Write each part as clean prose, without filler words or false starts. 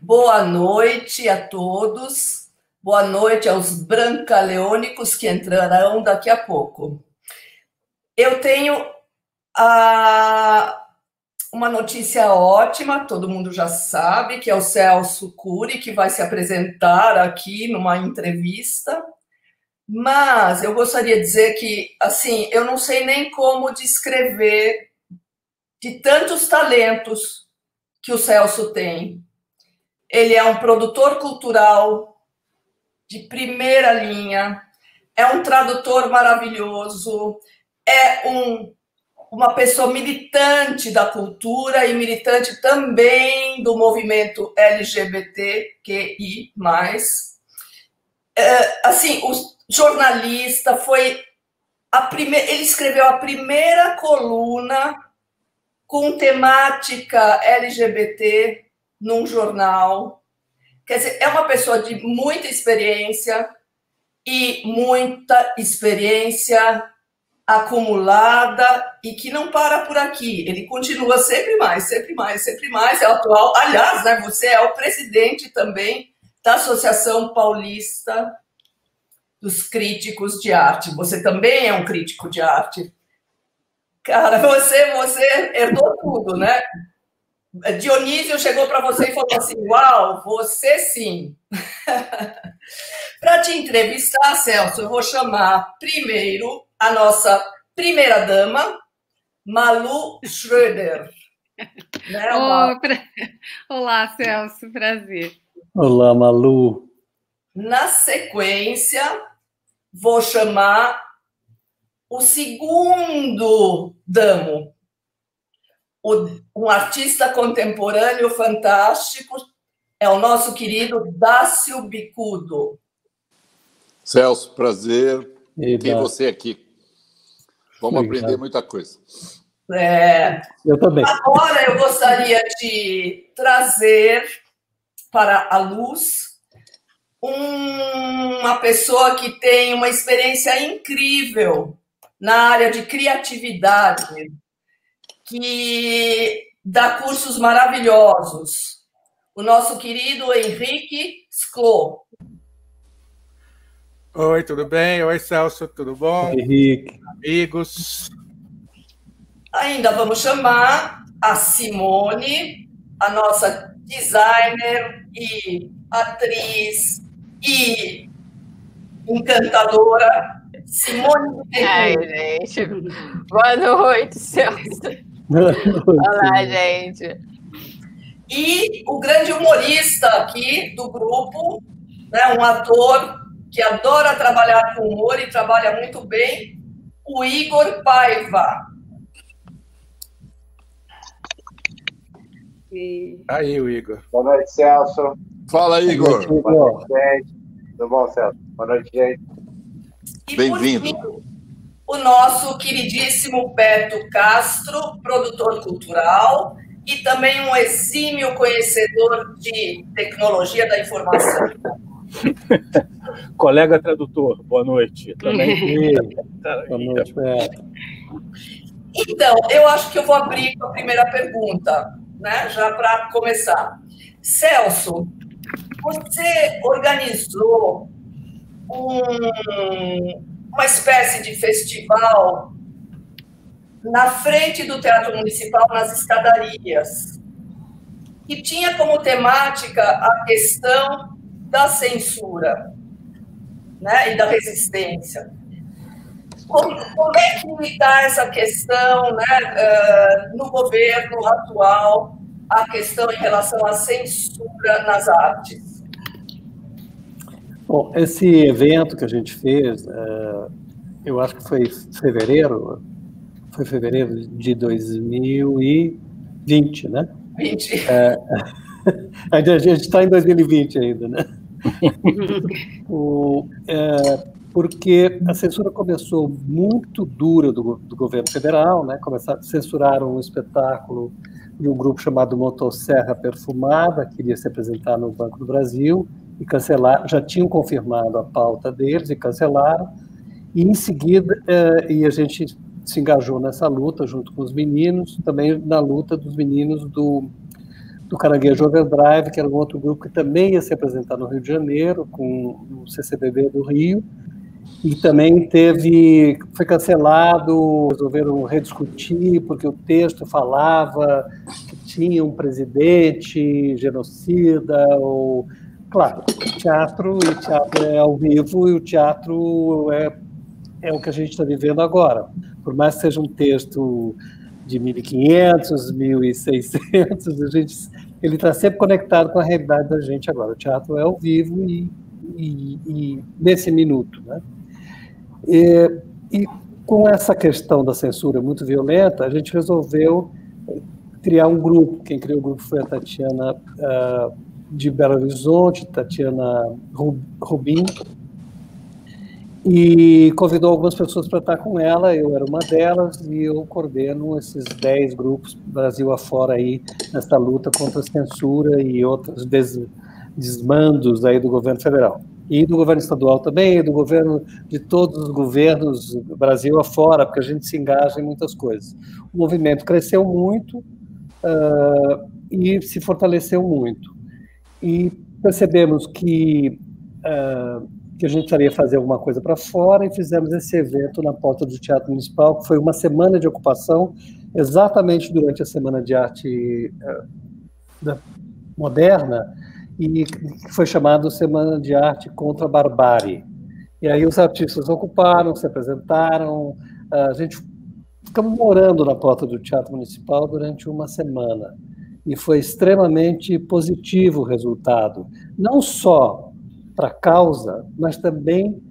Boa noite a todos. Boa noite aos brancaleônicos que entrarão daqui a pouco. Eu tenho uma notícia ótima, todo mundo já sabe, que é o Celso Cury, que vai se apresentar aqui numa entrevista. Mas eu gostaria de dizer que, assim, eu não sei nem como descrever de tantos talentos que o Celso tem. Ele é um produtor cultural de primeira linha, é um tradutor maravilhoso, é uma pessoa militante da cultura e militante também do movimento LGBTQI+. Assim, o jornalista ele escreveu a primeira coluna com temática LGBT num jornal. Quer dizer, é uma pessoa de muita experiência acumulada e que não para por aqui. Ele continua sempre mais, sempre mais, sempre mais. É o atual. Aliás, né, você é o presidente também da Associação Paulista dos Críticos de Arte. Você também é um crítico de arte. Cara, você herdou tudo, né? Dionísio chegou para você e falou assim: uau, você sim. Para te entrevistar, Celso, eu vou chamar primeiro a nossa primeira-dama, Malu Schröder. Né, Olá, Celso, prazer. Olá, Malu. Na sequência, vou chamar o segundo damo, um artista contemporâneo fantástico, é o nosso querido Dácio Bicudo. Celso, prazer ter você aqui. Vamos aprender muita coisa. Eu também. Agora eu gostaria de trazer para a luz uma pessoa que tem uma experiência incrível na área de criatividade, que dá cursos maravilhosos. O nosso querido Henrique Sclo. Oi, tudo bem? Oi, Celso, tudo bom? Henrique. Amigos. Ainda vamos chamar a Simone, a nossa designer e atriz e encantadora, Simone. Ai, gente. Boa noite, Celso. Olá, gente. E o grande humorista aqui do grupo, né, um ator que adora trabalhar com humor e trabalha muito bem, o Igor Paiva. Aí, o Igor. Boa noite, Celso. Fala, Igor. Boa noite, gente. Tudo bom, Celso? Boa noite, gente. Bem-vindo. O nosso queridíssimo Beto Castro, produtor cultural e também um exímio conhecedor de tecnologia da informação. Colega tradutor, boa noite. Também. Boa noite, Beto. Então, eu acho que eu vou abrir com a primeira pergunta, né, já para começar. Celso, você organizou uma espécie de festival na frente do Teatro Municipal, nas escadarias, que tinha como temática a questão da censura, né, e da resistência. Como é que está essa questão, né, no governo atual, a questão em relação à censura nas artes? Bom, esse evento que a gente fez, eu acho que foi fevereiro de 2020, né? 20. A gente está em 2020 ainda, né? Porque a censura começou muito dura do governo federal, né? Censuraram um espetáculo de um grupo chamado Motosserra Perfumada, que iria se apresentar no Banco do Brasil, e cancelaram, já tinham confirmado a pauta deles e cancelaram, e em seguida, e a gente se engajou nessa luta junto com os meninos, também na luta dos meninos do do Caranguejo Overdrive, que era um outro grupo que também ia se apresentar no Rio de Janeiro, com o CCBB do Rio, e também foi cancelado, resolveram rediscutir, porque o texto falava que tinha um presidente genocida, ou... Claro, teatro é ao vivo, e o teatro é o que a gente está vivendo agora. Por mais que seja um texto de 1.500, 1.600, ele está sempre conectado com a realidade da gente agora. O teatro é ao vivo e nesse minuto, né? E com essa questão da censura muito violenta, a gente resolveu criar um grupo. Quem criou o grupo foi a Tatiana de Belo Horizonte, Tatiana Rubin, e convidou algumas pessoas para estar com ela. Eu era uma delas, e eu coordeno esses 10 grupos Brasil afora aí nessa luta contra a censura e outros desmandos aí do governo federal. E do governo estadual também, e do governo, de todos os governos Brasil afora, porque a gente se engaja em muitas coisas. O movimento cresceu muito e se fortaleceu muito. E percebemos que a gente precisaria fazer alguma coisa para fora, e fizemos esse evento na porta do Teatro Municipal, que foi uma semana de ocupação, exatamente durante a Semana de Arte Moderna, e que foi chamado Semana de Arte contra a Barbárie. E aí os artistas ocuparam, se apresentaram, a gente ficamos morando na porta do Teatro Municipal durante uma semana, e foi extremamente positivo o resultado, não só para a causa, mas também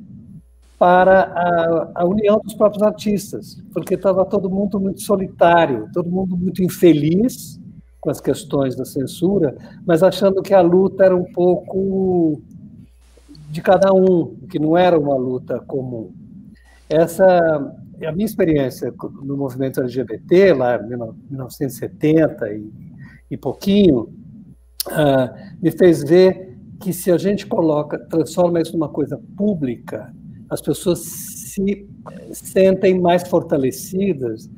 para a união dos próprios artistas, porque estava todo mundo muito solitário, todo mundo muito infeliz com as questões da censura, mas achando que a luta era um pouco de cada um, que não era uma luta comum. Essa é a minha experiência no movimento LGBT, lá em 1970 e pouquinho, me fez ver que, se a gente transforma isso numa coisa pública, as pessoas se sentem mais fortalecidas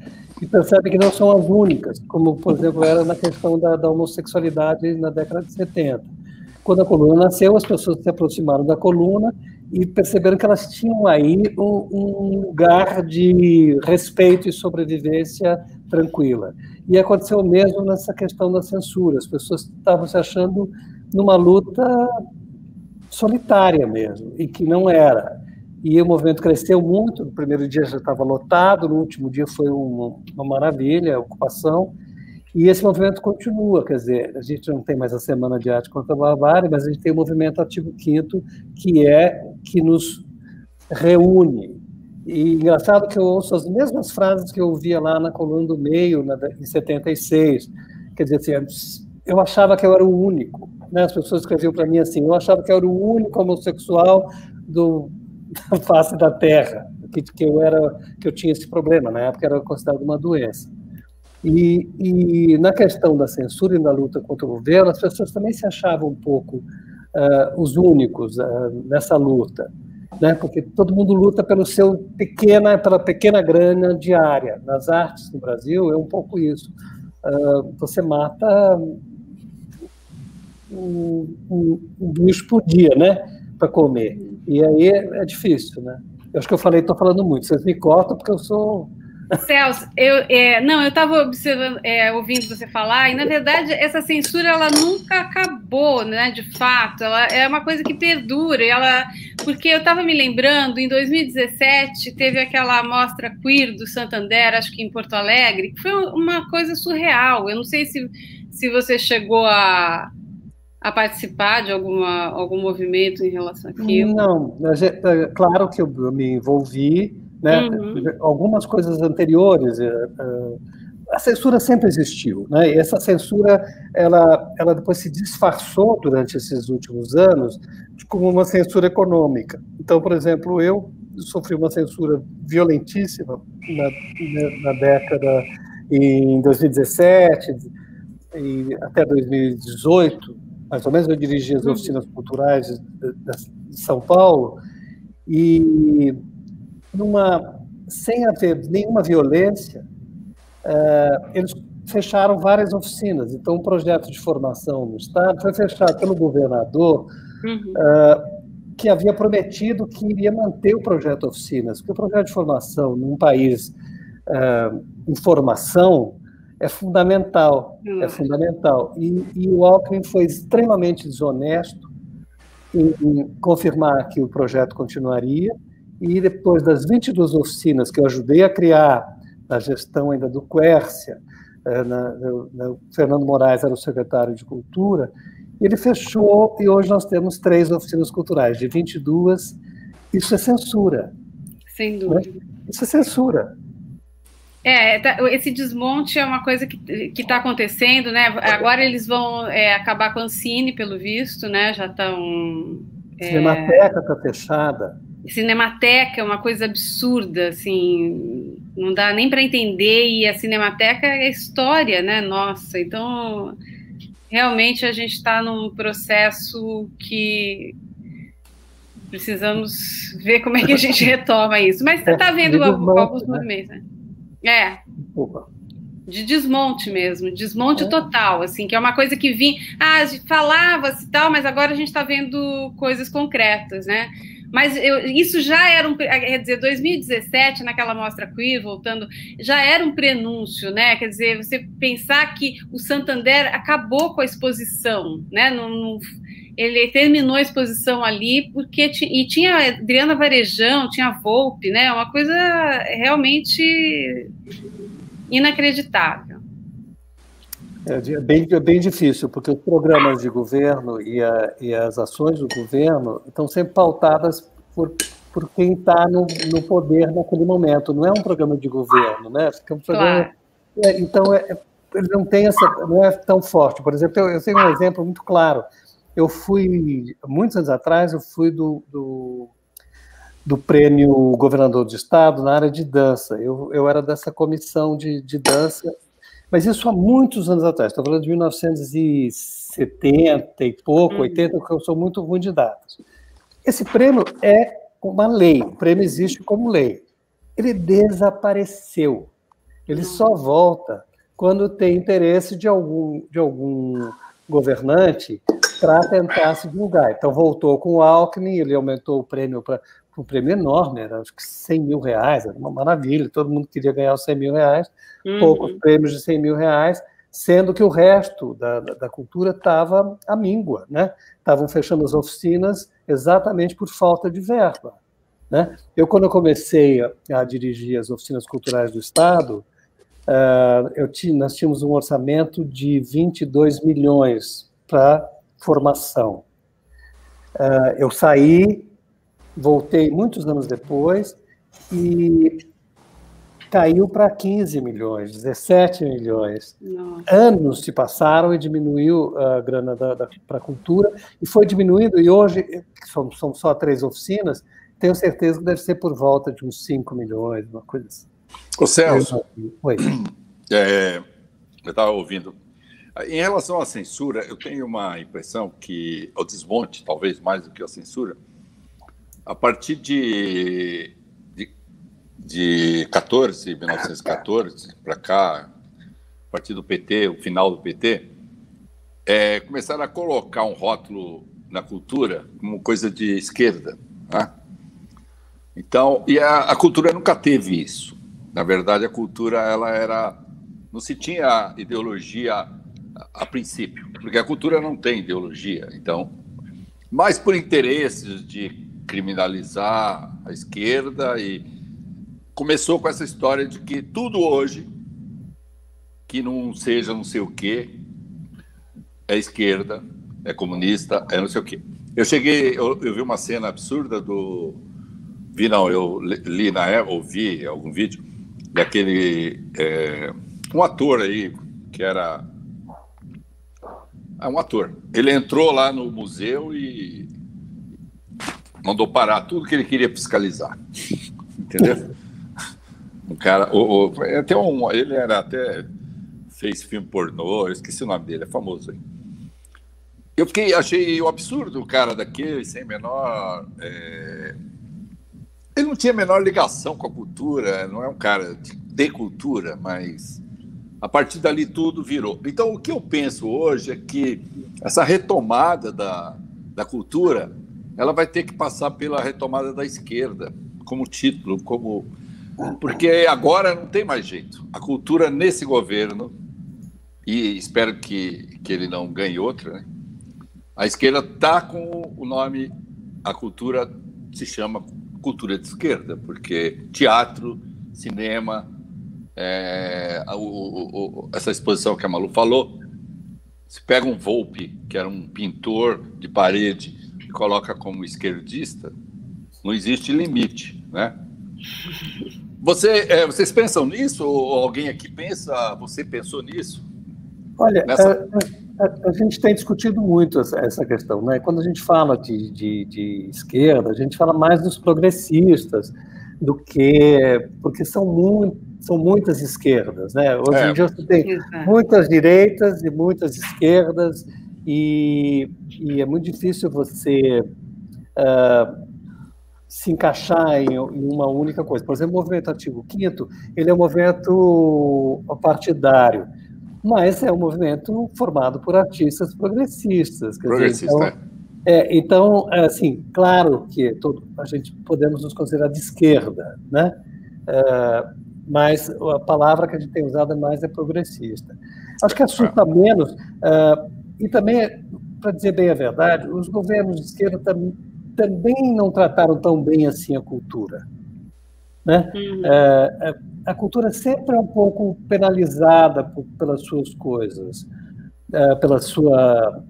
e percebem que não são as únicas, como, por exemplo, era na questão da homossexualidade na década de 70. Quando a coluna nasceu, as pessoas se aproximaram da coluna e perceberam que elas tinham aí um lugar de respeito e sobrevivência tranquila. E aconteceu o mesmo nessa questão da censura. As pessoas estavam se achando numa luta solitária mesmo, e que não era. E o movimento cresceu muito. No primeiro dia já estava lotado, no último dia foi uma maravilha, a ocupação, e esse movimento continua. Quer dizer, a gente não tem mais a Semana de Arte contra a Barbárie, mas a gente tem o movimento Artigo 5º, que nos reúne. E engraçado que eu ouço as mesmas frases que eu ouvia lá na Coluna do Meio, em 76. Quer dizer, assim, eu achava que eu era o único, né? As pessoas escreviam para mim assim: eu achava que eu era o único homossexual da face da Terra, que eu tinha esse problema. Na época era considerado uma doença. E na questão da censura e da luta contra o governo, as pessoas também se achavam um pouco os únicos nessa luta, né? Porque todo mundo luta pela pequena grana diária. Nas artes no Brasil é um pouco isso. Você mata um bicho por dia, né, para comer. E aí é difícil, né? Eu acho que estou falando muito. Vocês me cortam porque eu sou... Celso, eu estava observando, ouvindo você falar, e na verdade essa censura ela nunca acabou, né? De fato, ela é uma coisa que perdura. Porque eu estava me lembrando, em 2017 teve aquela mostra queer do Santander, acho que em Porto Alegre, que foi uma coisa surreal. Eu não sei se você chegou a participar de algum movimento em relação àquilo. Não, claro que eu me envolvi, né? Algumas coisas anteriores, a censura sempre existiu, né? E essa censura ela depois se disfarçou durante esses últimos anos como uma censura econômica. Então, por exemplo, eu sofri uma censura violentíssima na década, em 2017 e até 2018, mais ou menos. Eu dirigi as oficinas culturais de São Paulo, e sem haver nenhuma violência, eles fecharam várias oficinas. Então, o projeto de formação no Estado foi fechado pelo governador, que havia prometido que iria manter o projeto oficinas, porque o projeto de formação num país em formação é fundamental, E o Alckmin foi extremamente desonesto em confirmar que o projeto continuaria, e depois das 22 oficinas que eu ajudei a criar, na gestão ainda do Quércia, Fernando Moraes era o secretário de Cultura, ele fechou, e hoje nós temos 3 oficinas culturais, de 22, isso é censura. Sem dúvida. Né? Isso é censura. Esse desmonte é uma coisa que está acontecendo, né? Agora eles vão acabar com a Ancine, pelo visto, né? Já estão... Cinemateca está fechada. Cinemateca é uma coisa absurda, assim, não dá nem para entender, e a Cinemateca é história, né? Nossa, então, realmente a gente está num processo que precisamos ver como é que a gente retoma isso. Mas você está vendo alguns movimentos, né? De desmonte mesmo, desmonte total, assim, que é uma coisa que vinha, falava-se e tal, mas agora a gente está vendo coisas concretas, né? Mas isso já era quer dizer, 2017, naquela mostra queer, voltando, já era um prenúncio, né? Quer dizer, você pensar que o Santander acabou com a exposição, né? Ele terminou a exposição ali porque tinha a Adriana Varejão, tinha a Volpe, né? Uma coisa realmente inacreditável. É bem difícil, porque os programas de governo e as ações do governo estão sempre pautadas por quem está no poder naquele momento. Não é um programa de governo, né? É um programa, então, ele não tem não é tão forte. Por exemplo, eu tenho um exemplo muito claro. Eu fui, muitos anos atrás, do prêmio Governador do Estado na área de dança. Eu era dessa comissão de dança, mas isso há muitos anos atrás, estou falando de 1970 e pouco, 80, porque eu sou muito ruim de datas. Esse prêmio é uma lei, o prêmio existe como lei. Ele desapareceu. Ele só volta quando tem interesse de algum governante para tentar se divulgar. Então, voltou com o Alckmin, ele aumentou o prêmio para um prêmio enorme, era acho que 100 mil reais, era uma maravilha, todo mundo queria ganhar os 100 mil reais, poucos prêmios de 100 mil reais, sendo que o resto da cultura estava à míngua, né? Estavam fechando as oficinas exatamente por falta de verba, né? Quando eu comecei a dirigir as oficinas culturais do Estado, nós tínhamos um orçamento de 22 milhões para formação. Eu saí, voltei muitos anos depois e caiu para 15 milhões, 17 milhões. Nossa. Anos se passaram e diminuiu a grana para a cultura, e foi diminuindo, e hoje, são só 3 oficinas, tenho certeza que deve ser por volta de uns 5 milhões, uma coisa assim. Ô Celso, Oi. Eu estava ouvindo. Em relação à censura, eu tenho uma impressão que o desmonte, talvez mais do que a censura, a partir de 1914 para cá, a partir do PT, o final do PT, começaram a colocar um rótulo na cultura como coisa de esquerda, né? Então, e a cultura nunca teve isso. Na verdade, a cultura não se tinha ideologia a princípio, porque a cultura não tem ideologia. Então, mas por interesses de criminalizar a esquerda, e começou com essa história de que tudo hoje que não seja não sei o quê é esquerda, é comunista, é não sei o quê. Eu vi uma cena absurda eu li na época, ouvi algum vídeo daquele um ator aí que era um ator. Ele entrou lá no museu e mandou parar tudo que ele queria fiscalizar. Entendeu? Um cara, ele era até fez filme pornô, eu esqueci o nome dele, é famoso aí. Achei um absurdo o cara daquele, sem menor... Ele não tinha a menor ligação com a cultura, não é um cara de cultura, mas A partir dali tudo virou. Então, o que eu penso hoje é que essa retomada da cultura, ela vai ter que passar pela retomada da esquerda, como título, porque agora não tem mais jeito. A cultura nesse governo, e espero que ele não ganhe outra, né? A esquerda está com o nome, a cultura se chama cultura de esquerda, porque teatro, cinema, essa exposição que a Malu falou, se pega um Volpi, que era um pintor de parede, e coloca como esquerdista, não existe limite, né? Vocês pensam nisso? Ou alguém aqui pensa? Você pensou nisso? Olha, a gente tem discutido muito essa questão, né? Quando a gente fala de esquerda, a gente fala mais dos progressistas, porque são muitas esquerdas, né? Hoje em dia você tem muitas direitas e muitas esquerdas, e é muito difícil você se encaixar em uma única coisa. Por exemplo, o movimento Artigo 5º, ele é um movimento partidário, mas é um movimento formado por artistas progressistas. Então, assim, claro que a gente podemos nos considerar de esquerda, né? Mas a palavra que a gente tem usado mais é progressista. Acho que assusta menos, e também, para dizer bem a verdade, os governos de esquerda também não trataram tão bem assim a cultura, né? A cultura sempre é um pouco penalizada pelas suas coisas, pela sua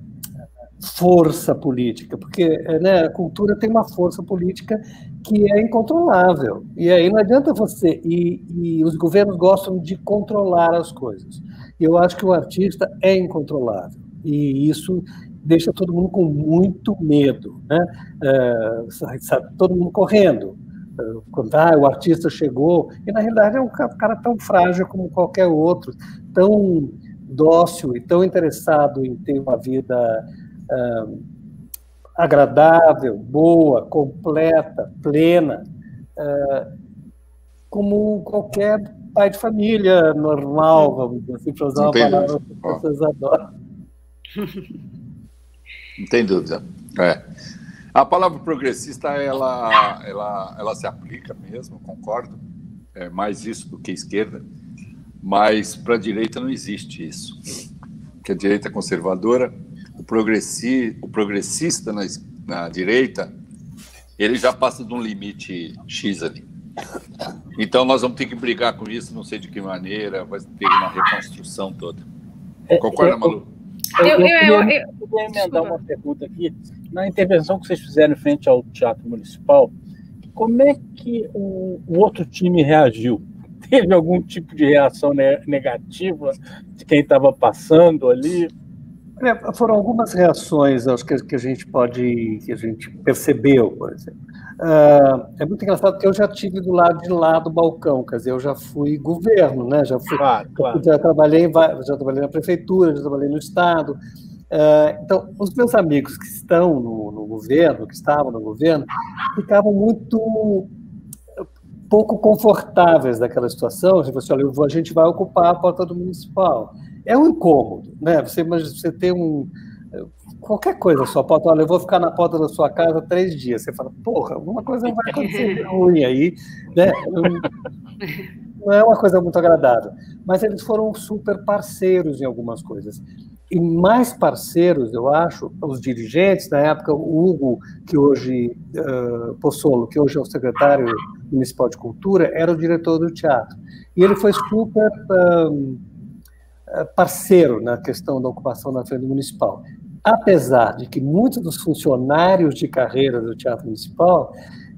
força política, porque, né, a cultura tem uma força política que é incontrolável, e aí não adianta você, e os governos gostam de controlar as coisas, e eu acho que o artista é incontrolável, e isso deixa todo mundo com muito medo, né? Sabe, todo mundo correndo, quando o artista chegou, e na realidade é um cara tão frágil como qualquer outro, tão dócil e tão interessado em ter uma vida agradável, boa, completa, plena, como qualquer pai de família normal, vamos dizer assim, para usar uma palavra que vocês adoram. Não tem dúvida. A palavra progressista, ela se aplica mesmo, concordo, é mais isso do que esquerda, mas para a direita não existe isso, porque a direita conservadora, o progressista na direita, ele já passa de um limite X ali. Então nós vamos ter que brigar com isso, não sei de que maneira, vai ter uma reconstrução toda. Concorda, Malu? Eu queria emendar uma pergunta aqui. Na intervenção que vocês fizeram em frente ao Teatro Municipal, como é que o outro time reagiu? Teve algum tipo de reação negativa de quem estava passando ali? Foram algumas reações, acho que a gente percebeu, por exemplo. É muito engraçado porque eu já estive do lado de lá do balcão, quer dizer, eu já fui governo, né? Claro. Já trabalhei na prefeitura, já trabalhei no Estado. Então, os meus amigos que estão no governo, que estavam no governo, ficavam muito pouco confortáveis daquela situação. Assim, olha, a gente vai ocupar a porta do municipal. É um incômodo, né? Você tem qualquer coisa, sua porta, olha, eu vou ficar na porta da sua casa 3 dias. Você fala, porra, alguma coisa vai acontecer de ruim aí, né? Não é uma coisa muito agradável. Mas eles foram super parceiros em algumas coisas. E mais parceiros, eu acho, os dirigentes, na época, o Hugo, que hoje, Pozzolo, que hoje é o secretário municipal de cultura, era o diretor do teatro. E ele foi super parceiro na questão da ocupação da frente municipal. Apesar de que muitos dos funcionários de carreira do Teatro Municipal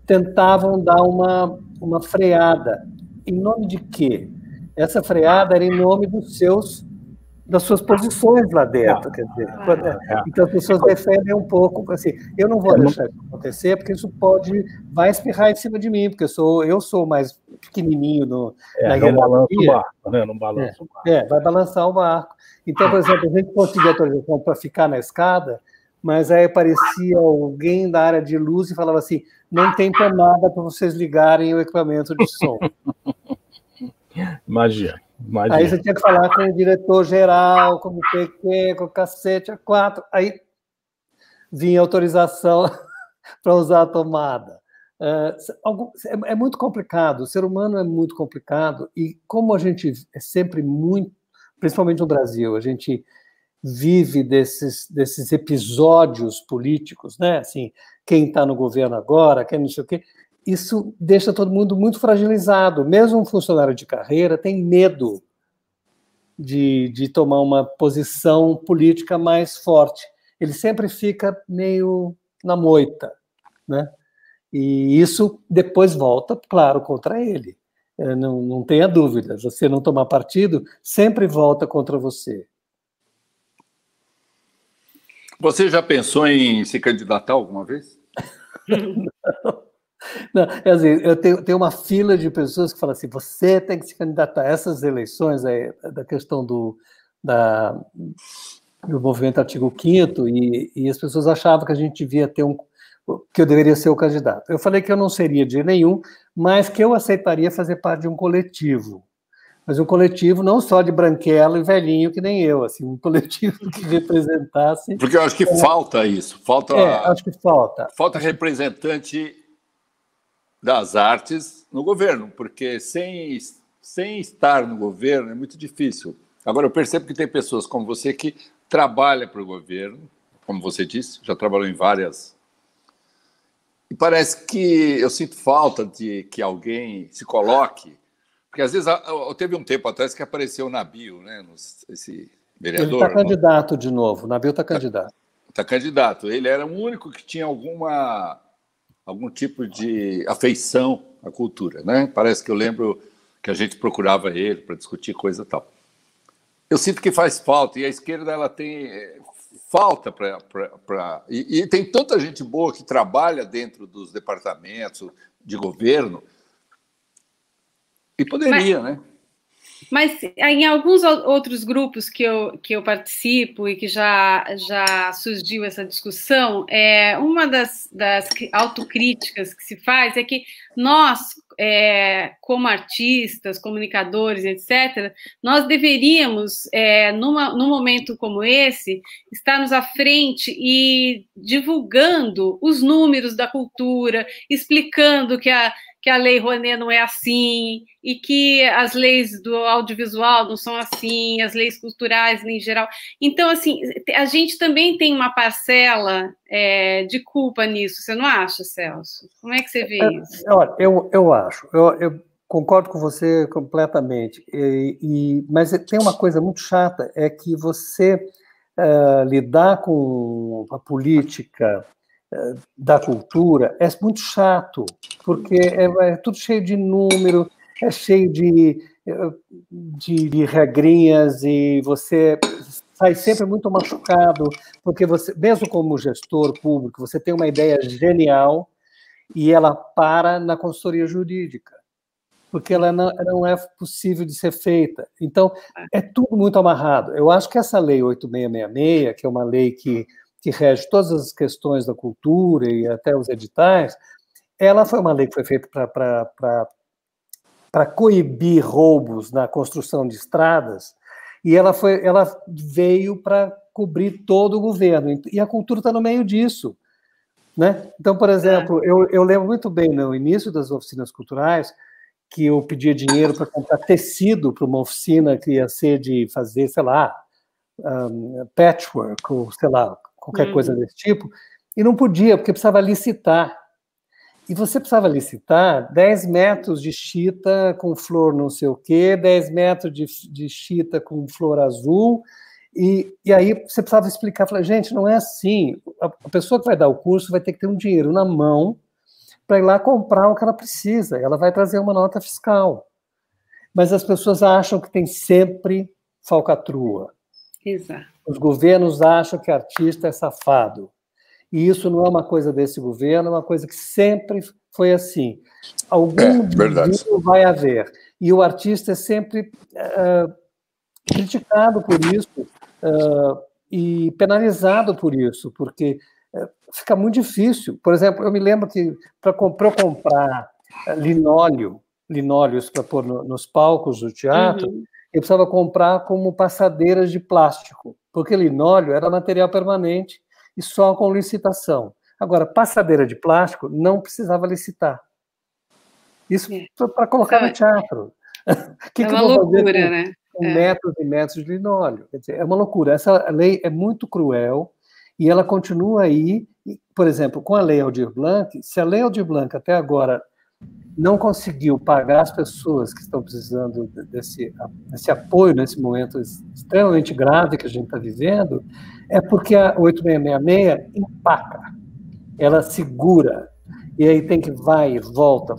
tentavam dar uma freada. Em nome de quê? Essa freada era em nome das suas posições lá dentro, quer dizer. Então as pessoas defendem um pouco, assim, eu não vou deixar isso acontecer, porque isso vai espirrar em cima de mim, porque eu sou mais pequenininho na hierarquia. Não balança o barco, né? Não balança o barco. Vai balançar o barco. Então, por exemplo, a gente conseguia autorização para ficar na escada, mas aí aparecia alguém da área de luz e falava assim, não tem tomada para vocês ligarem o equipamento de som. Magia. Imagina. Aí você tinha que falar com o diretor-geral, com o PQ, com o cacete, A4. Aí vinha autorização para usar a tomada. É muito complicado, o ser humano é muito complicado, e como a gente é sempre muito, principalmente no Brasil, a gente vive desses episódios políticos, né? Assim, quem está no governo agora, quem não sei o quê, isso deixa todo mundo muito fragilizado. Mesmo um funcionário de carreira tem medo de tomar uma posição política mais forte. Ele sempre fica meio na moita, né? E isso depois volta, claro, contra ele. Não tenha dúvida. Você não tomar partido, sempre volta contra você. Você já pensou em se candidatar alguma vez? Não, assim, eu tenho uma fila de pessoas que falam assim, você tem que se candidatar a essas eleições, da questão do movimento Artigo 5º, e as pessoas achavam que a gente devia ter que eu deveria ser o candidato. Eu falei que eu não seria de nenhum, mas que eu aceitaria fazer parte de um coletivo. Mas um coletivo não só de branquelo e velhinho, que nem eu, assim, um coletivo que representasse... Porque eu acho que falta isso. Acho que falta. Falta representante das artes no governo, porque sem estar no governo é muito difícil. Agora, eu percebo que tem pessoas como você que trabalham para o governo, como você disse, já trabalhou em várias... E parece que eu sinto falta de que alguém se coloque, porque às vezes teve um tempo atrás que apareceu o Nabil, né, esse vereador. Ele está candidato de novo, o Nabil está candidato. Está candidato. Ele era o único que tinha algum tipo de afeição à cultura, né? Parece que eu lembro que a gente procurava ele para discutir coisa e tal. Eu sinto que faz falta, e a esquerda ela tem falta para... E tem tanta gente boa que trabalha dentro dos departamentos de governo, e poderia, né? Mas em alguns outros grupos que eu participo e que já surgiu essa discussão, uma das autocríticas que se faz é que nós, como artistas, comunicadores, etc., nós deveríamos, num momento como esse, estarmos à frente e divulgando os números da cultura, explicando que a Lei Rouanet não é assim, e que as leis do audiovisual não são assim, as leis culturais em geral. Então, assim, a gente também tem uma parcela de culpa nisso, você não acha, Celso? Como é que você vê isso? Olha, eu acho, eu concordo com você completamente, mas tem uma coisa muito chata, é que você lidar com a política da cultura é muito chato, porque é tudo cheio de número, é cheio de regrinhas, e você sai sempre muito machucado, porque você, mesmo como gestor público, você tem uma ideia genial e ela para na consultoria jurídica, porque ela não é possível de ser feita. Então, é tudo muito amarrado. Eu acho que essa lei 8666, que é uma lei que rege todas as questões da cultura e até os editais, ela foi uma lei que foi feita para coibir roubos na construção de estradas, e ela veio para cobrir todo o governo, e a cultura está no meio disso, né? Então, por exemplo, eu lembro muito bem, no início das oficinas culturais, que eu pedia dinheiro para comprar tecido para uma oficina que ia ser de fazer, sei lá, patchwork, ou sei lá, qualquer coisa desse tipo, e não podia, porque precisava licitar. E você precisava licitar 10 metros de chita com flor não sei o quê, 10 metros de chita com flor azul, e aí você precisava explicar, falar, gente, não é assim, a pessoa que vai dar o curso vai ter que ter um dinheiro na mão para ir lá comprar o que ela precisa, ela vai trazer uma nota fiscal. Mas as pessoas acham que tem sempre falcatrua. Exato. Os governos acham que artista é safado. E isso não é uma coisa desse governo, é uma coisa que sempre foi assim. Algum desvio vai haver. E o artista é sempre criticado por isso e penalizado por isso, porque fica muito difícil. Por exemplo, eu me lembro que para comprar linóleos para pôr nos palcos do teatro, ele precisava comprar como passadeiras de plástico, porque linóleo era material permanente e só com licitação. Agora, passadeira de plástico não precisava licitar. Isso para colocar no teatro. É uma loucura, né? Com metros e metros de linóleo. Quer dizer, é uma loucura. Essa lei é muito cruel e ela continua aí. Por exemplo, com a Lei Aldir Blanc, se a Lei Aldir Blanc até agora não conseguiu pagar as pessoas que estão precisando desse apoio nesse momento extremamente grave que a gente está vivendo, é porque a 8666 empaca, ela segura, e aí tem que vai e volta. Eu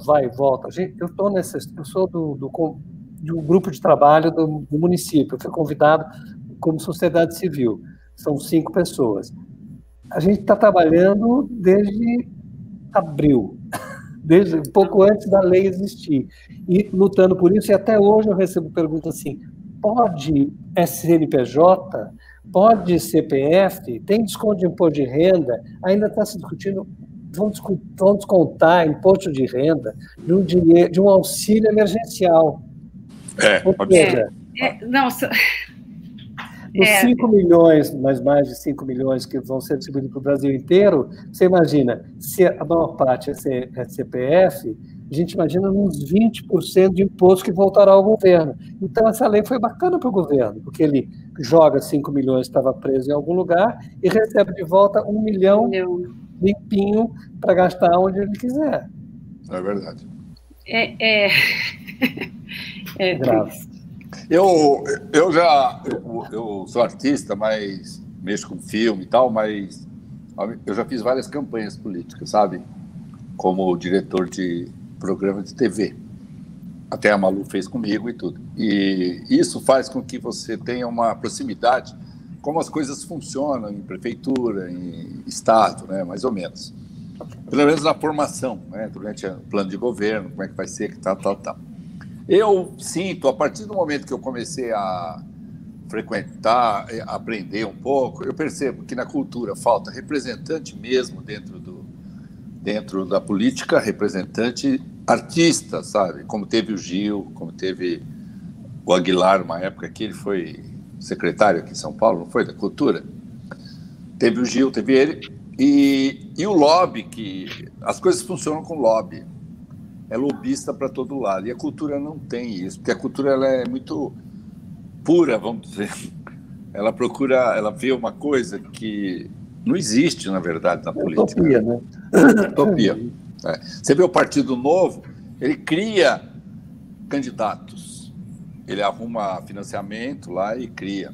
sou de um grupo de trabalho do município, eu fui convidado como sociedade civil, são 5 pessoas. A gente está trabalhando desde abril, desde um pouco antes da lei existir, e lutando por isso, e até hoje eu recebo perguntas assim, pode CNPJ, pode CPF, tem desconto de imposto de renda, ainda está se discutindo, vão descontar imposto de renda de um auxílio emergencial. Os 5 milhões, mais de 5 milhões que vão ser distribuídos para o Brasil inteiro, você imagina, se a maior parte é CPF, a gente imagina uns 20% de imposto que voltará ao governo. Então, essa lei foi bacana para o governo, porque ele joga 5 milhões que estava preso em algum lugar e recebe de volta 1 milhão limpinho para gastar onde ele quiser. É verdade. É grave. Eu sou artista, mas mexo com filme e tal, mas eu já fiz várias campanhas políticas, sabe? Como diretor de programa de TV. Até a Malu fez comigo e tudo. E isso faz com que você tenha uma proximidade, como as coisas funcionam em prefeitura, em estado, né? Mais ou menos. Pelo menos na formação, né? Durante o plano de governo, como é que vai ser, que tal. Eu sinto, a partir do momento que eu comecei a frequentar, aprender um pouco, eu percebo que na cultura falta representante mesmo dentro da política, representante artista, sabe? Como teve o Gil, como teve o Aguilar, uma época que ele foi secretário aqui em São Paulo, não foi? Da cultura. Teve o Gil, teve ele. E o lobby, que as coisas funcionam com lobby. É lobista para todo lado. E a cultura não tem isso, porque a cultura ela é muito pura, vamos dizer. Ela vê uma coisa que não existe, na verdade, na política. Utopia, né? Utopia. É. Você vê o Partido Novo, ele cria candidatos. Ele arruma financiamento lá e cria.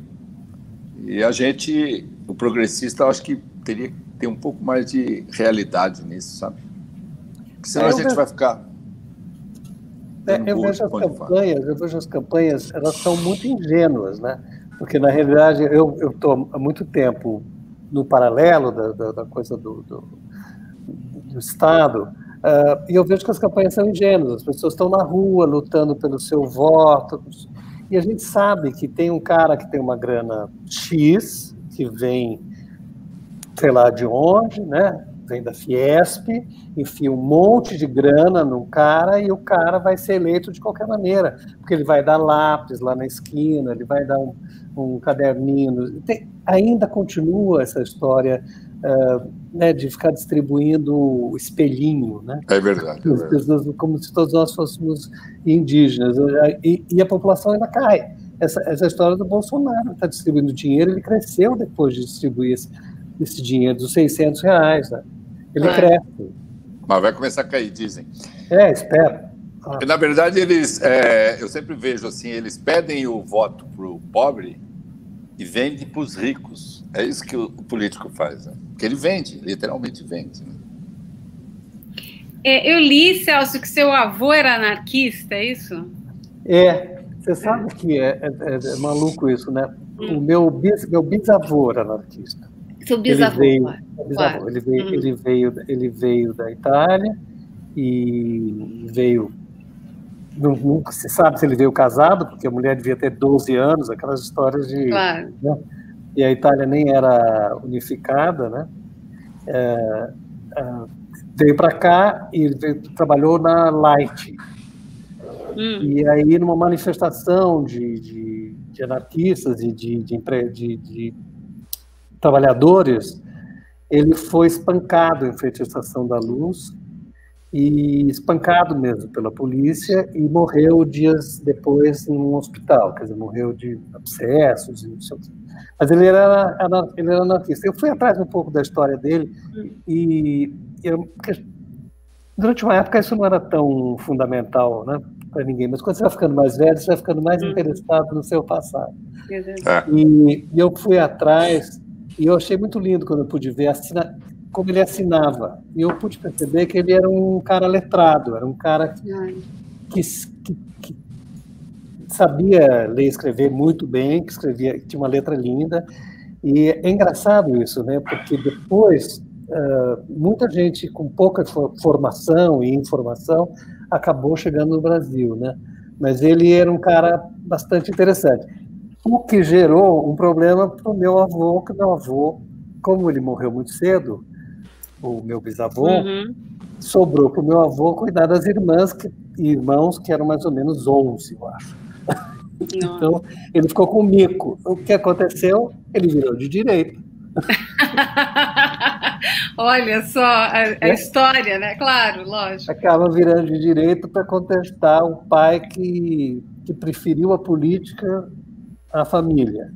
E a gente, o progressista, eu acho que teria que ter um pouco mais de realidade nisso, sabe? Porque senão a gente vai ficar... Eu vejo as campanhas, elas são muito ingênuas, né? Porque, na realidade, eu estou há muito tempo no paralelo da coisa do Estado, e eu vejo que as campanhas são ingênuas, as pessoas estão na rua lutando pelo seu voto, e a gente sabe que tem um cara que tem uma grana X, que vem, sei lá de onde, né? Vem da Fiesp, enfia um monte de grana no cara e o cara vai ser eleito de qualquer maneira, porque ele vai dar lápis lá na esquina, ele vai dar um caderninho. Ainda continua essa história né, de ficar distribuindo o espelhinho, né? É verdade. Como se todos nós fôssemos indígenas. E a população ainda cai. Essa história do Bolsonaro está distribuindo dinheiro, ele cresceu depois de distribuir esse dinheiro dos R$600, né? Ele cresce. Mas vai começar a cair, dizem. Espero. Na verdade, eu sempre vejo assim, eles pedem o voto para o pobre e vendem para os ricos. É isso que o político faz, né? Porque ele vende, literalmente vende. Né? Eu li, Celso, que seu avô era anarquista, é isso? Você sabe que é maluco isso, né? O meu bisavô era anarquista. Seu bisavô, ele veio da Itália e veio... Nunca se sabe se ele veio casado, porque a mulher devia ter 12 anos, aquelas histórias de... Claro. Né? E a Itália nem era unificada, né? Veio para cá e trabalhou na Light. E aí, numa manifestação de de anarquistas e de trabalhadores, ele foi espancado em frente à Estação da Luz, e espancado mesmo pela polícia, e morreu dias depois em um hospital, quer dizer, morreu de abscessos e não sei o quê. Mas ele era anarquista. Eu fui atrás um pouco da história dele, e durante uma época isso não era tão fundamental, né, para ninguém, mas quando você vai ficando mais velho, você vai ficando mais interessado no seu passado. E eu fui atrás, e eu achei muito lindo quando eu pude ver como ele assinava. E eu pude perceber que ele era um cara letrado, era um cara que sabia ler e escrever muito bem, que tinha uma letra linda. E é engraçado isso, né? Porque depois, muita gente com pouca formação e informação acabou chegando no Brasil, né? Mas ele era um cara bastante interessante. O que gerou um problema para o meu avô, que meu avô, como ele morreu muito cedo, o meu bisavô, sobrou para o meu avô cuidar das irmãos, que eram mais ou menos 11, eu acho. Então, ele ficou com o mico. O que aconteceu? Ele virou de direita. Olha só a história, né? Claro, lógico. Acaba virando de direita para contestar o pai que preferiu a política à família.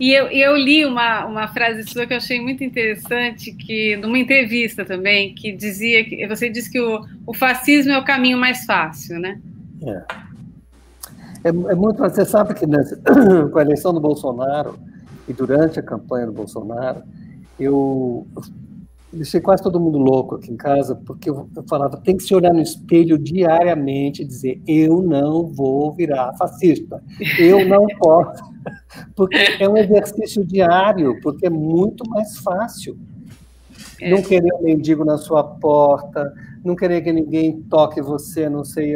E eu li uma frase sua que eu achei muito interessante, que numa entrevista também, que dizia que você disse que o fascismo é o caminho mais fácil, né? É muito. Você sabe que com a eleição do Bolsonaro e durante a campanha do Bolsonaro, eu deixei quase todo mundo louco aqui em casa, porque eu falava, tem que se olhar no espelho diariamente e dizer, eu não vou virar fascista, eu não posso, porque é um exercício diário, porque é muito mais fácil. Não querer um mendigo na sua porta, não querer que ninguém toque você, não sei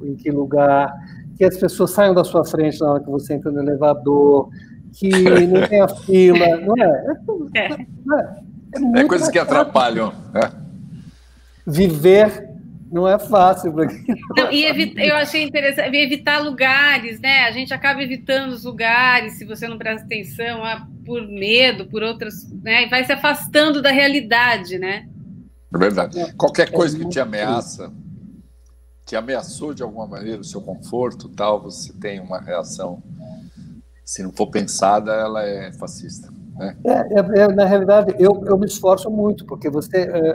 em que lugar, que as pessoas saiam da sua frente na hora que você entra no elevador, que não tenha fila, não é? É coisas que atrapalham. Viver não é fácil. Eu achei interessante evitar lugares, né? A gente acaba evitando os lugares, se você não presta atenção, por medo, por outras, né? E vai se afastando da realidade, né? É verdade. Qualquer coisa que te ameaça, te ameaçou de alguma maneira o seu conforto, tal, você tem uma reação. Se não for pensada, ela é fascista. Né? Na realidade, eu me esforço muito, porque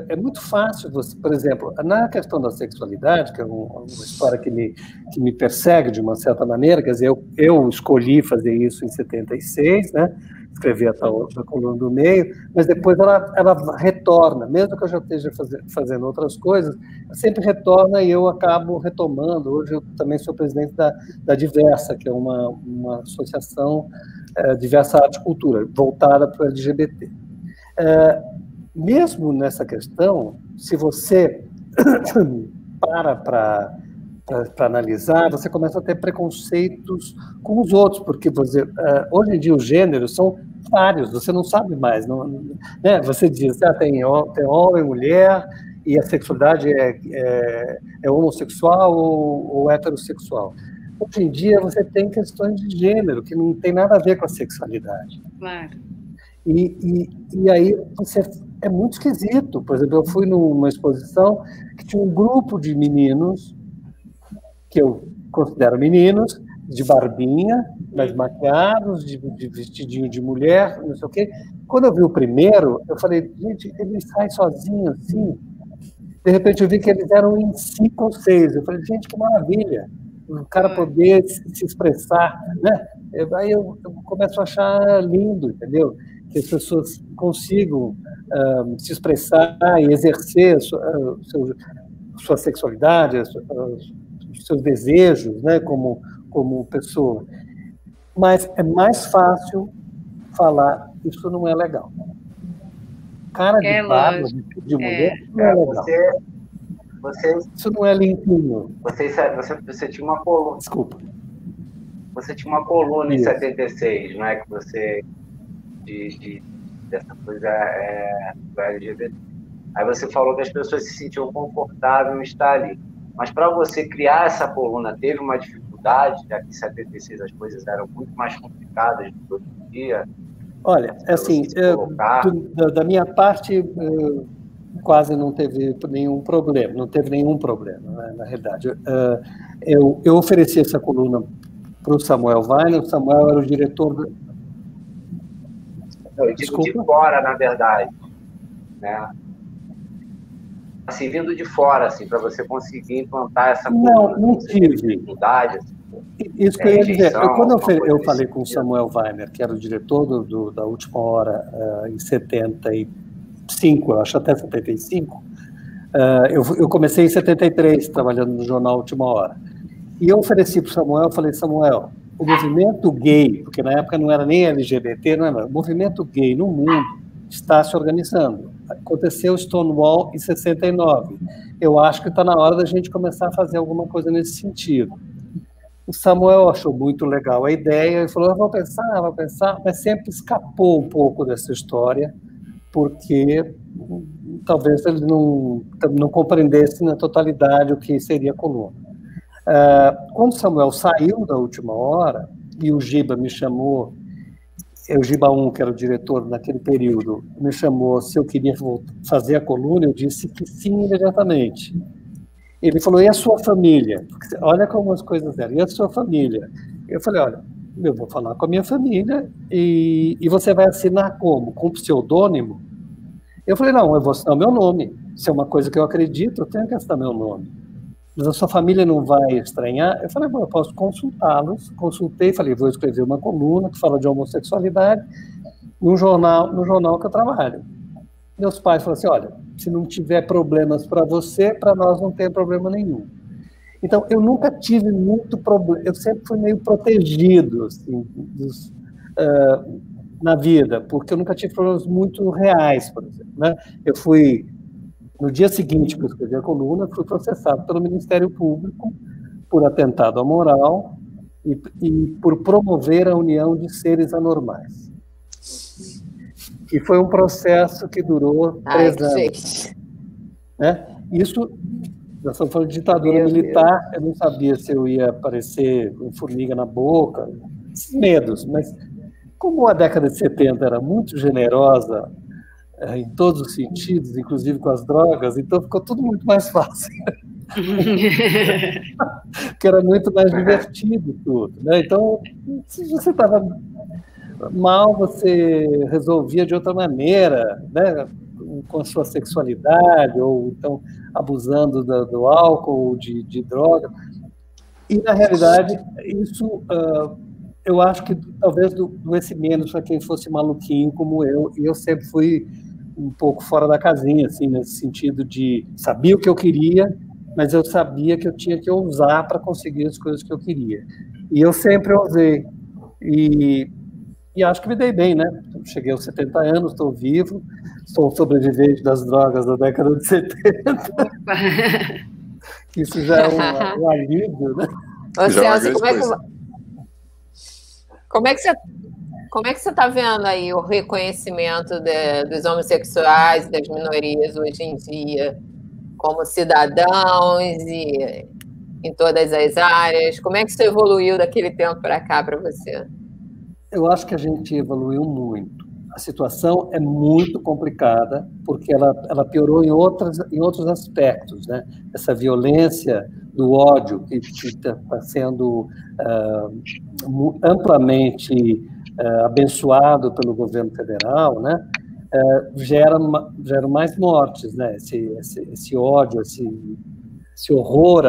é muito fácil, por exemplo, na questão da sexualidade, que é uma história que me persegue de uma certa maneira, quer dizer, eu escolhi fazer isso em 76, né? Escrevi a tal da Coluna do Meio, mas depois ela retorna, mesmo que eu já esteja fazendo outras coisas, sempre retorna e eu acabo retomando. Hoje eu também sou presidente da Diversa, que é uma associação Diversa Arte e Cultura, voltada para o LGBT. Mesmo nessa questão, se você para analisar, você começa a ter preconceitos com os outros, porque hoje em dia os gêneros são vários, você não sabe mais. Né? Você diz, tem homem, mulher, e a sexualidade é homossexual ou heterossexual. Hoje em dia você tem questões de gênero, que não tem nada a ver com a sexualidade. Claro. E aí é muito esquisito. Por exemplo, eu fui numa exposição que tinha um grupo de meninos, que eu considero meninos, de barbinha, mais maquiados, de vestidinho de mulher, não sei o quê. Quando eu vi o primeiro, eu falei, gente, ele sai sozinho assim. De repente eu vi que eles eram em 5 ou 6. Eu falei, gente, que maravilha. O cara poder se expressar, né? Aí eu começo a achar lindo, entendeu? Que as pessoas consigam se expressar e exercer sua sexualidade, seus desejos, né, como pessoa. Mas é mais fácil falar isso não é legal. Cara de barba, de mulher, não é legal. Isso não é limpinho. Você tinha uma coluna. Desculpa. Você tinha uma coluna em 76, né? Que você dessa coisa do LGBT. Aí você falou que as pessoas se sentiam confortáveis em estar ali. Mas para você criar essa coluna, teve uma dificuldade dificuldade, já que em 76 as coisas eram muito mais complicadas do que hoje em dia? Olha, assim, da minha parte, quase não teve nenhum problema, né, na realidade. Eu ofereci essa coluna para o Samuel Weiner, o Samuel era o diretor... Eu digo de fora, na verdade, né? Assim, vindo de fora, assim, para você conseguir implantar essa coluna. Não tive dificuldade. Assim, isso que eu ia dizer. Quando eu falei com o Samuel Weiner, que era o diretor da Última Hora, em 75, eu acho, até 75, eu comecei em 73, trabalhando no jornal Última Hora. E eu ofereci para o Samuel, falei, Samuel, o movimento gay, porque na época não era nem LGBT, não era, o movimento gay no mundo está se organizando. Aconteceu Stonewall em 69. Eu acho que está na hora da gente começar a fazer alguma coisa nesse sentido. O Samuel achou muito legal a ideia e falou, vou pensar, mas sempre escapou um pouco dessa história, porque talvez ele não compreendesse na totalidade o que seria a coluna. Quando o Samuel saiu da Última Hora, e o Giba me chamou, o Giba 1, que era o diretor naquele período, me chamou se eu queria fazer a coluna, eu disse que sim imediatamente. Ele falou, e a sua família? Porque, olha como as coisas eram, e a sua família? Eu falei, olha, eu vou falar com a minha família, e você vai assinar como? Com pseudônimo? Eu falei, não, eu vou assinar o meu nome. Se é uma coisa que eu acredito, eu tenho que assinar meu nome. Mas a sua família não vai estranhar? Eu falei, bom, eu posso consultá-los. Consultei, falei, vou escrever uma coluna que fala de homossexualidade no jornal que eu trabalho. Meus pais falaram assim, olha, se não tiver problemas para você, para nós não tem problema nenhum. Então, eu nunca tive muito problema, eu sempre fui meio protegido, assim, na vida, porque eu nunca tive problemas muito reais, por exemplo, né? Eu fui... No dia seguinte que eu escrevi a coluna, fui processado pelo Ministério Público por atentado à moral e por promover a união de seres anormais. E foi um processo que durou 3 anos. Né? Isso, nós estamos falando de ditadura militar, eu não sabia se eu ia aparecer com formiga na boca, esses medos, mas como a década de 70 era muito generosa, em todos os sentidos, inclusive com as drogas, então ficou tudo muito mais fácil. Porque era muito mais divertido tudo, né? Então, se você estava mal, você resolvia de outra maneira, né? Com a sua sexualidade, ou então abusando do álcool, de droga. E, na realidade, isso... eu acho que talvez doesse menos para quem fosse maluquinho como eu, e eu sempre fui um pouco fora da casinha, assim, nesse sentido de sabia o que eu queria, mas eu sabia que eu tinha que ousar para conseguir as coisas que eu queria. E eu sempre ousei. E acho que me dei bem, né? Cheguei aos 70 anos, estou vivo, sou sobrevivente das drogas da década de 70. Isso já é um alívio, né? Ô, Celso, como é que você está vendo aí o reconhecimento dos homossexuais e das minorias hoje em dia como cidadãos e em todas as áreas? Como é que isso evoluiu daquele tempo para cá para você? Eu acho que a gente evoluiu muito. A situação é muito complicada porque ela piorou em outros aspectos, né? Essa violência do ódio que está sendo amplamente abençoado pelo governo federal, né? Gera mais mortes, né? Esse ódio, esse horror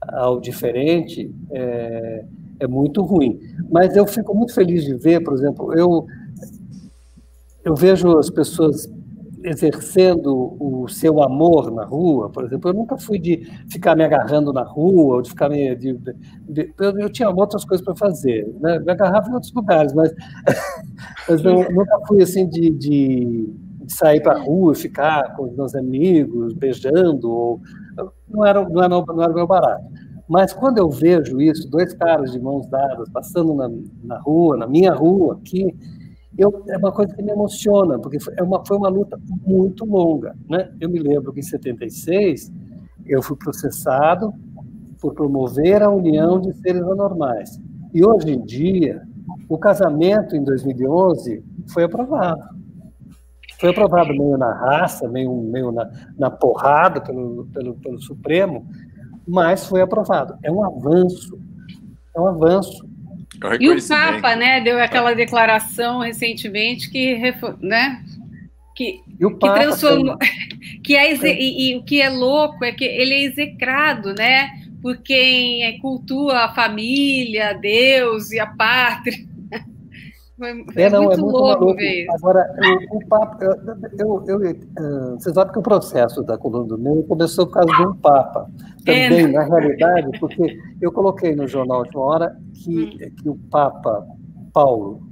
ao diferente é muito ruim. Mas eu fico muito feliz de ver, por exemplo, eu vejo as pessoas exercendo o seu amor na rua, por exemplo. Eu nunca fui de ficar me agarrando na rua, ou de ficar eu tinha outras coisas para fazer, né? Me agarrava em outros lugares, mas eu nunca fui assim de sair para a rua e ficar com os meus amigos, beijando, não era o meu barato. Mas quando eu vejo isso, 2 caras de mãos dadas passando na rua, na minha rua aqui, é uma coisa que me emociona, porque foi uma luta muito longa, né? Eu me lembro que em 76 eu fui processado por promover a união de seres anormais. E hoje em dia, o casamento em 2011 foi aprovado. Foi aprovado meio na raça, meio na porrada pelo Supremo, mas foi aprovado. É um avanço. É um avanço. E o Papa, né, deu aquela declaração recentemente que, né, que transformou, e o que é louco é que ele é execrado, né, por quem cultua a família, Deus e a pátria. É muito louco ver isso. Agora, o Papa, você sabe que o processo da coluna do Meio começou por causa de um Papa. Também, na realidade, porque eu coloquei no jornal de uma hora que o Papa Paulo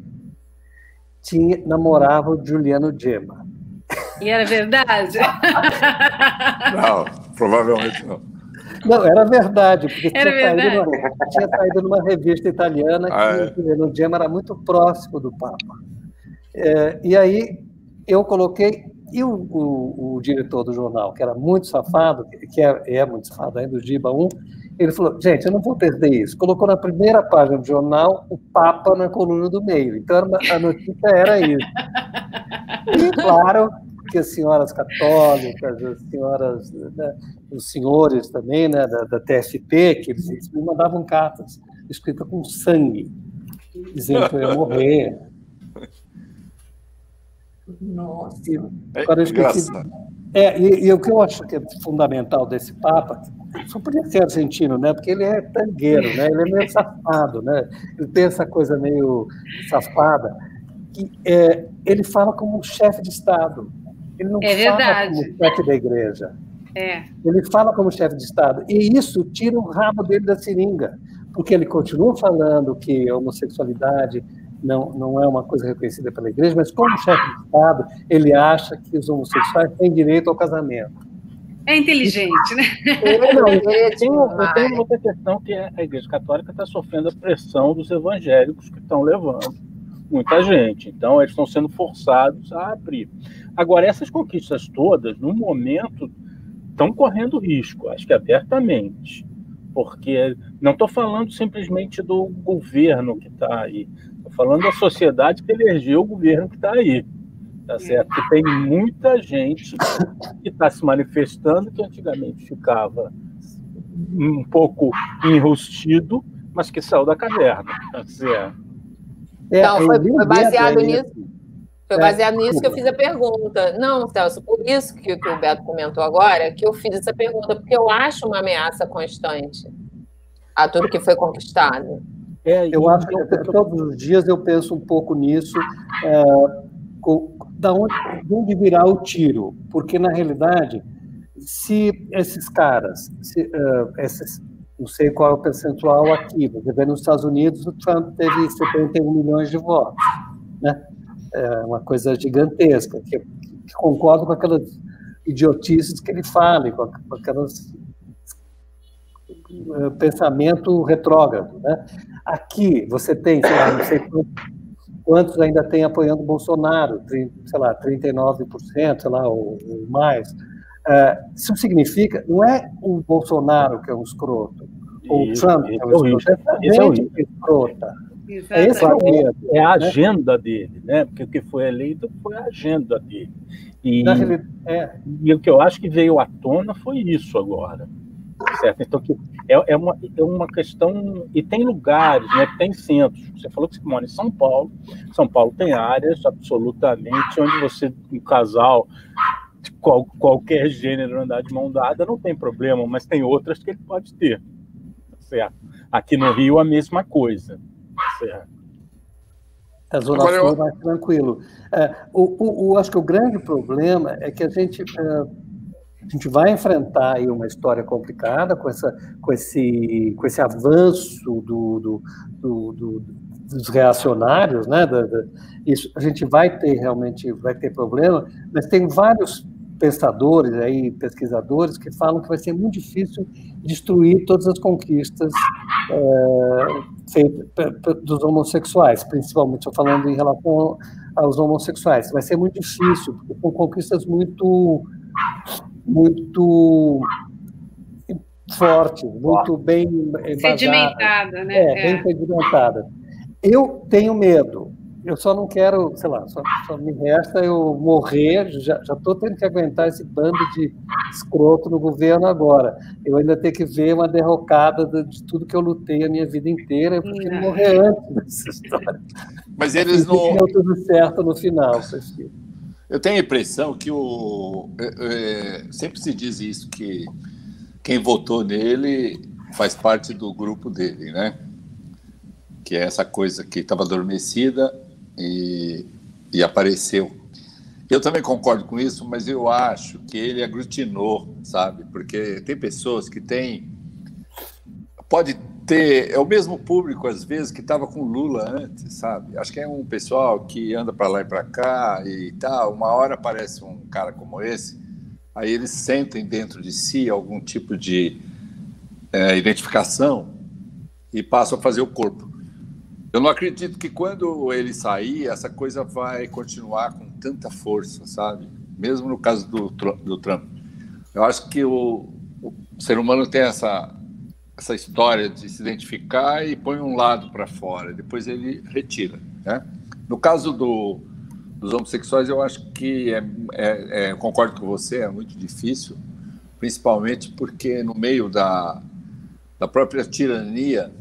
namorava o Giuliano Gemma. E era verdade? Não, provavelmente não. Não, era verdade, porque tinha saído numa revista italiana que o Giuliano Gemma era muito próximo do Papa. E aí eu coloquei, e o diretor do jornal, que era muito safado, que é muito safado ainda, o Giba 1, ele falou, gente, eu não vou perder isso. Colocou na primeira página do jornal o Papa na coluna do Meio. Então a notícia era isso. E claro que as senhoras católicas, as senhoras, né, os senhores também, né, da TFP, que eles me mandavam cartas escritas com sangue, dizendo que eu ia morrer. Nossa. Agora eu esqueci. E o que eu acho que é fundamental desse Papa, só podia ser argentino, né? Porque ele é tangueiro, né? Ele é meio safado, né? Ele tem essa coisa meio safada, que ele fala como chefe de Estado. Ele não fala como chefe da igreja. Ele fala como chefe de Estado. E isso tira o rabo dele da seringa, porque ele continua falando que a homossexualidade não é uma coisa reconhecida pela igreja, mas como chefe de Estado, ele acha que os homossexuais têm direito ao casamento. É inteligente, né? Tem uma outra questão, que a Igreja Católica está sofrendo a pressão dos evangélicos que estão levando muita gente. Então, eles estão sendo forçados a abrir. Agora, essas conquistas todas, no momento, estão correndo risco, acho que abertamente, porque não estou falando simplesmente do governo que está aí, estou falando da sociedade que elegeu o governo que está aí, tá certo? Que tem muita gente que está se manifestando, que antigamente ficava um pouco enrustido, mas que saiu da caverna, tá certo? Então, foi baseado nisso. Foi baseado nisso que eu fiz a pergunta. Não, Celso, por isso que o Beto comentou agora, que eu fiz essa pergunta, porque eu acho uma ameaça constante a tudo que foi conquistado. Eu acho que todos os dias eu penso um pouco nisso, de onde virá o tiro, porque, na realidade, se esses caras, não sei qual é o percentual aqui, você vê nos Estados Unidos, o Trump teve 71 milhões de votos, né? É uma coisa gigantesca, que concordo com aquelas idiotices que ele fala, com aquelas pensamento retrógrado, né? Aqui você tem, sei lá, não sei quantos ainda tem apoiando o Bolsonaro, sei lá, 39%, sei lá, ou mais. Isso significa, não é o Bolsonaro que é um escroto, ou o Trump que é um escroto, é a gente que é escrota. É a agenda dele, né? Porque o que foi eleito foi a agenda dele. E o que eu acho que veio à tona foi isso agora. Certo? Então, é uma questão. E tem lugares, né? Tem centros. Você falou que você mora em São Paulo. São Paulo tem áreas absolutamente onde um casal de qualquer gênero andar de mão dada não tem problema, mas tem outras que ele pode ter. Certo? Aqui no Rio, a mesma coisa. Certo. A Zona Sul é mais tranquilo. Acho que o grande problema é que a gente vai enfrentar aí uma história complicada com esse avanço dos reacionários, né? Isso, a gente vai ter problema, mas tem vários pensadores aí, pesquisadores, que falam que vai ser muito difícil destruir todas as conquistas feitas dos homossexuais, principalmente estou falando em relação aos homossexuais. Vai ser muito difícil, porque são conquistas muito forte, muito bem embasada. Sedimentada, né? Bem sedimentada. Eu tenho medo. Eu só não quero, sei lá, só me resta eu morrer. Já estou tendo que aguentar esse bando de escroto no governo agora. Eu ainda tenho que ver uma derrocada de tudo que eu lutei a minha vida inteira. Eu prefiro morrer antes dessa história. Mas eles não... Deu tudo certo no final, prefiro. Eu tenho a impressão que sempre se diz isso, que quem votou nele faz parte do grupo dele, né? Que é essa coisa que estava adormecida e apareceu. Eu também concordo com isso, mas eu acho que ele aglutinou, sabe? Porque tem pessoas que têm... Pode ter... É o mesmo público, às vezes, que estava com Lula antes, sabe? Acho que é um pessoal que anda para lá e para cá e tal. Uma hora aparece um cara como esse, aí eles sentem dentro de si algum tipo de identificação e passam a fazer o corpo. Eu não acredito que quando ele sair, essa coisa vai continuar com tanta força, sabe? Mesmo no caso do Trump. Eu acho que o ser humano tem essa história de se identificar e põe um lado para fora, depois ele retira, né? No caso dos homossexuais, eu acho que concordo com você, é muito difícil, principalmente porque no meio da própria tirania,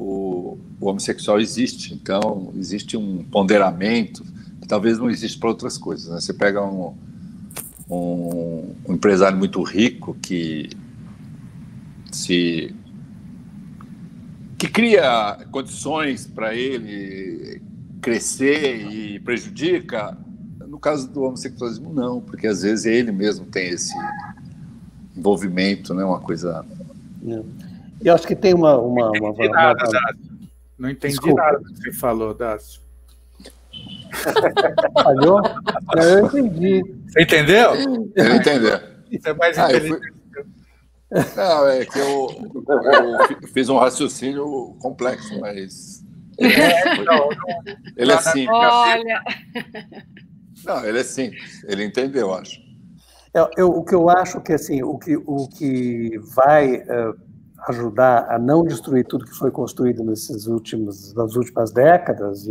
o homossexual existe, então existe um ponderamento que talvez não existe para outras coisas, né? Você pega um empresário muito rico que cria condições para ele crescer e prejudica. No caso do homossexualismo, não, porque às vezes ele mesmo tem esse envolvimento, né? Uma coisa... Eu acho que tem uma Não entendi Desculpa. nada do que você falou, Dácio. Falhou? Eu entendi. Você entendeu? Ele entendeu. Você é mais inteligente. Não, é que eu fiz um raciocínio complexo, mas... Ele é simples. Olha... Não, ele é simples. Ele entendeu, acho. O que eu acho que, assim, o que vai ajudar a não destruir tudo que foi construído nas últimas décadas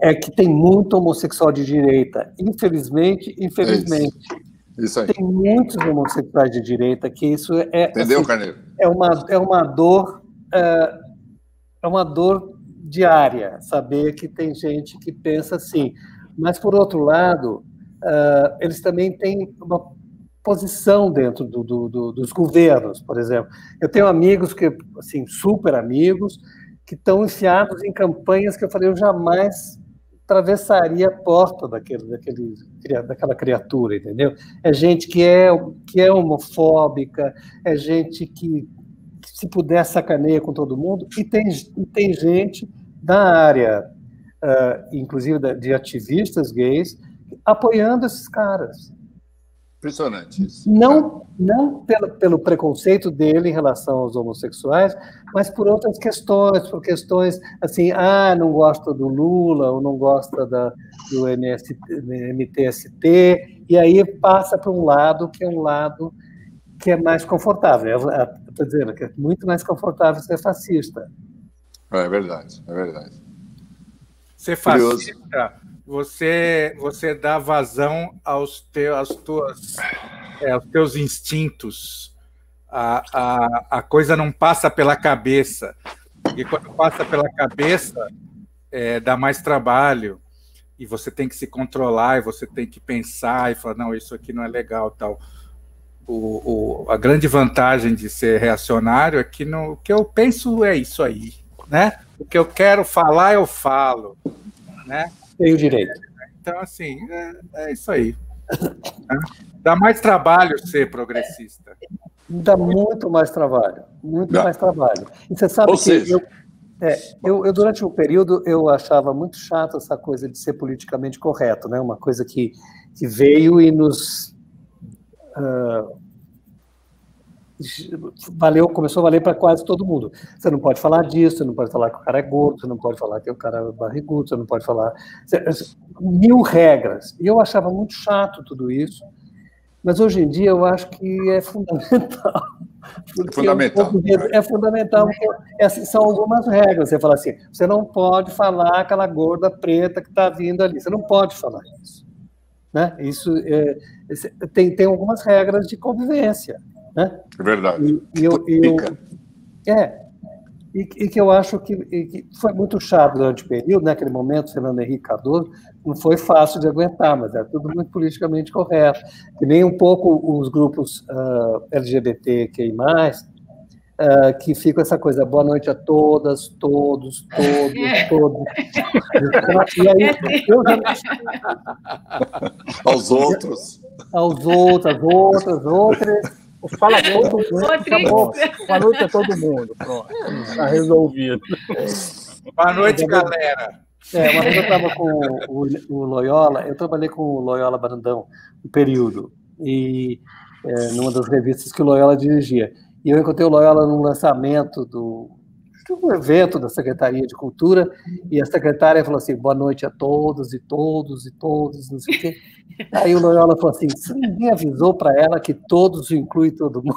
é que tem muito homossexual de direita. Infelizmente. Isso aí. Tem muitos homossexuais de direita que isso Entendeu, assim, Carneiro? É uma dor diária, saber que tem gente que pensa assim. Mas, por outro lado, eles também têm uma posição dentro dos governos, por exemplo. Eu tenho amigos que, assim, super amigos, que estão enfiados em campanhas que eu falei, eu jamais atravessaria a porta daquela criatura, entendeu? É gente que é homofóbica, é gente que se puder sacaneia com todo mundo, e tem gente da área, inclusive de ativistas gays, apoiando esses caras. Impressionante isso. Não pelo preconceito dele em relação aos homossexuais, mas por outras questões, por questões assim, não gosta do Lula, ou não gosta do MTST, e aí passa para um lado que é mais confortável. Estou dizendo que é muito mais confortável ser fascista. É verdade, é verdade. Ser fascista, você dá vazão aos teus instintos. A coisa não passa pela cabeça. E quando passa pela cabeça, dá mais trabalho. E você tem que se controlar, e você tem que pensar, e falar, não, isso aqui não é legal, tal. A grande vantagem de ser reacionário é que o que eu penso é isso aí, né? O que eu quero falar, eu falo, né? Tem o direito. Então, assim, é isso aí. Dá mais trabalho ser progressista. Dá muito mais trabalho. Mais trabalho. E você sabe eu durante um período, eu achava muito chato essa coisa de ser politicamente correto, né? Uma coisa que veio e nos... começou a valer para quase todo mundo. Você não pode falar disso, você não pode falar que o cara é gordo, você não pode falar que o cara é barrigudo, você não pode falar... 1000 regras. E eu achava muito chato tudo isso, mas hoje em dia eu acho que é fundamental. É fundamental. É fundamental, porque são algumas regras. Você fala assim, você não pode falar aquela gorda preta que está vindo ali. Você não pode falar isso. Né? Isso tem algumas regras de convivência. Né? É verdade. E que eu acho que foi muito chato durante o período, naquele momento, Fernando Henrique Cardoso, não foi fácil de aguentar, mas era tudo muito politicamente correto. Que nem um pouco os grupos LGBTQI+, que ficam essa coisa, boa noite a todas, todos. E aí, eu já... Aos outros. Aos outros, às outras. Fala todo mundo. Boa noite a todo mundo. Pronto. Está resolvido. Boa noite, galera. Uma vez eu estava com o Loyola, eu trabalhei com o Loyola Brandão um período, e numa das revistas que o Loyola dirigia. E eu encontrei o Loyola num lançamento de um evento da Secretaria de Cultura, e a secretária falou assim, boa noite a todos, não sei o quê. Aí o Loyola falou assim, ninguém avisou para ela que todos inclui todo mundo.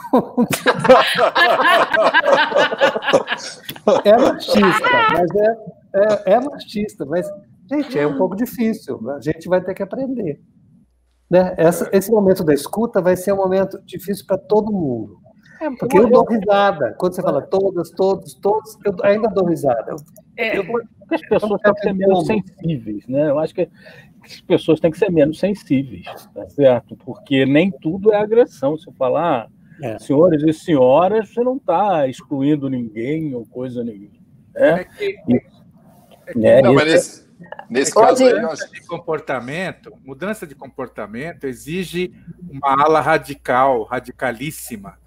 É machista, mas é machista, mas, gente, é um pouco difícil, a gente vai ter que aprender. Né? Esse momento da escuta vai ser um momento difícil para todo mundo. Porque eu dou risada. Quando você fala todas, todos, eu ainda dou risada. As pessoas têm que ser menos sensíveis, né? Eu acho que as pessoas têm que ser menos sensíveis, tá certo? Porque nem tudo é agressão. Se eu falar, senhores e senhoras, você não está excluindo ninguém ou coisa nenhuma. Nesse caso, mudança de comportamento exige uma ala radicalíssima.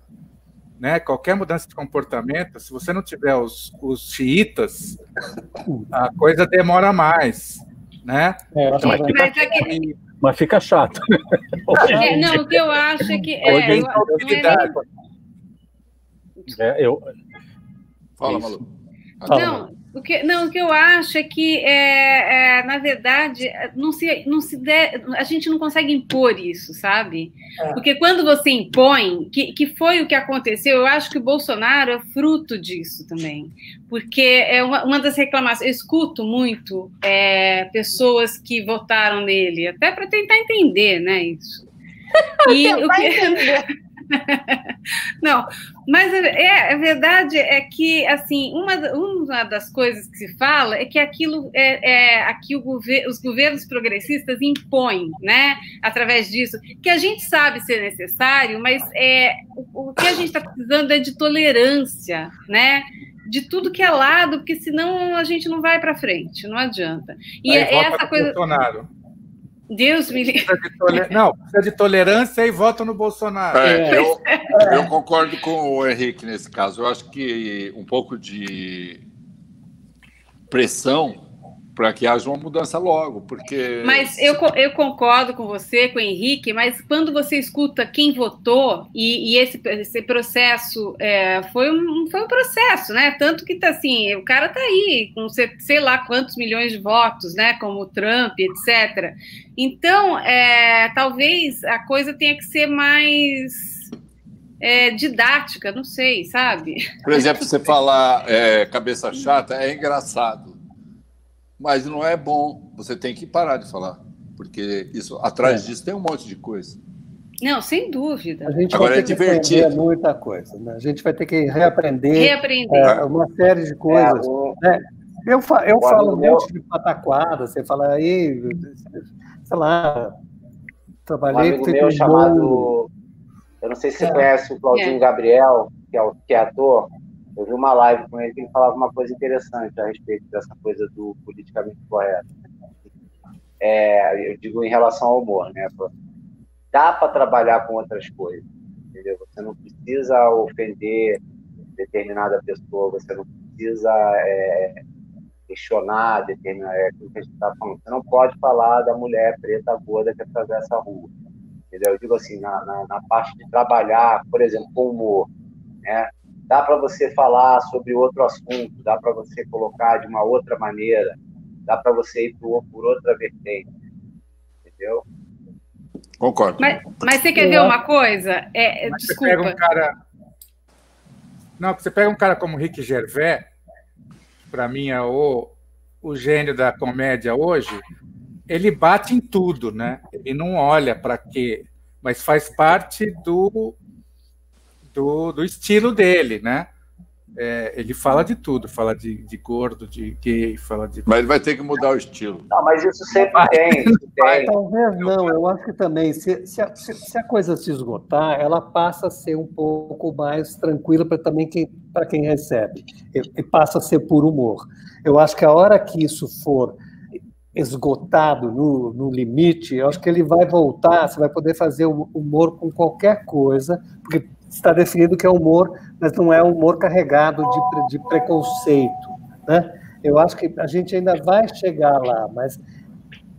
Né? Qualquer mudança de comportamento, se você não tiver os xiitas, a coisa demora mais, né? Mas fica chato. Não, o que eu acho é que Fala, Malu. O que eu acho é que, na verdade, a gente não consegue impor isso, sabe? Porque quando você impõe, que foi o que aconteceu, eu acho que o Bolsonaro é fruto disso também. Porque é uma das reclamações, eu escuto muito pessoas que votaram nele, até para tentar entender, né, isso. Não, mas a verdade é que, assim, uma das coisas que se fala é que aquilo aqui os governos progressistas impõem, né, através disso, que a gente sabe ser necessário, mas o que a gente está precisando é de tolerância, né, de tudo que é lado, porque senão a gente não vai para frente, não adianta. E essa coisa. Bolsonaro. Deus me livre. Precisa de tolerância e vota no Bolsonaro. Eu concordo com o Henrique nesse caso. Eu acho que um pouco de pressão para que haja uma mudança logo, porque... Mas eu concordo com você, com o Henrique, mas quando você escuta quem votou, e esse processo foi um processo, né? Tanto que tá assim, o cara tá aí, com sei lá quantos milhões de votos, né? Como o Trump, etc. Então, talvez a coisa tenha que ser mais didática, não sei, sabe? Por exemplo, você falar cabeça chata é engraçado. Mas não é bom, você tem que parar de falar, porque atrás disso tem um monte de coisa. Não, sem dúvida. A gente Agora vai ter que aprender muita coisa, né? A gente vai ter que reaprender. Uma série de coisas. Eu falo um monte de pataquada, você fala aí, sei lá, trabalhei... Um amigo meu chamado, eu não sei se você conhece o Claudinho Gabriel, que é ator. Eu vi uma live com ele que ele falava uma coisa interessante a respeito dessa coisa do politicamente correto. Eu digo em relação ao humor, né? Dá para trabalhar com outras coisas, entendeu? Você não precisa ofender determinada pessoa, você não precisa questionar aquilo que a gente está falando. Você não pode falar da mulher preta gorda que atravessa a rua, entendeu? Eu digo assim, na parte de trabalhar, por exemplo, com humor, né? Dá para você falar sobre outro assunto, dá para você colocar de uma outra maneira, dá para você ir por outra vertente, entendeu? Concordo. Mas você quer ver uma coisa? Desculpa. Não, você pega um cara como Rick Gervais, para mim é o gênio da comédia hoje, ele bate em tudo, né? Ele não olha para quê, mas faz parte do estilo dele, né? Ele fala de tudo, fala de gordo, de gay, fala de... Mas ele vai ter que mudar o estilo. Não, mas isso sempre tem. Talvez não, eu acho que também, se a coisa se esgotar, ela passa a ser um pouco mais tranquila para quem recebe, e passa a ser por humor. Eu acho que a hora que isso for esgotado no limite, eu acho que ele vai voltar, você vai poder fazer humor com qualquer coisa, porque está definido que é humor, mas não é humor carregado de preconceito, né? Eu acho que a gente ainda vai chegar lá, mas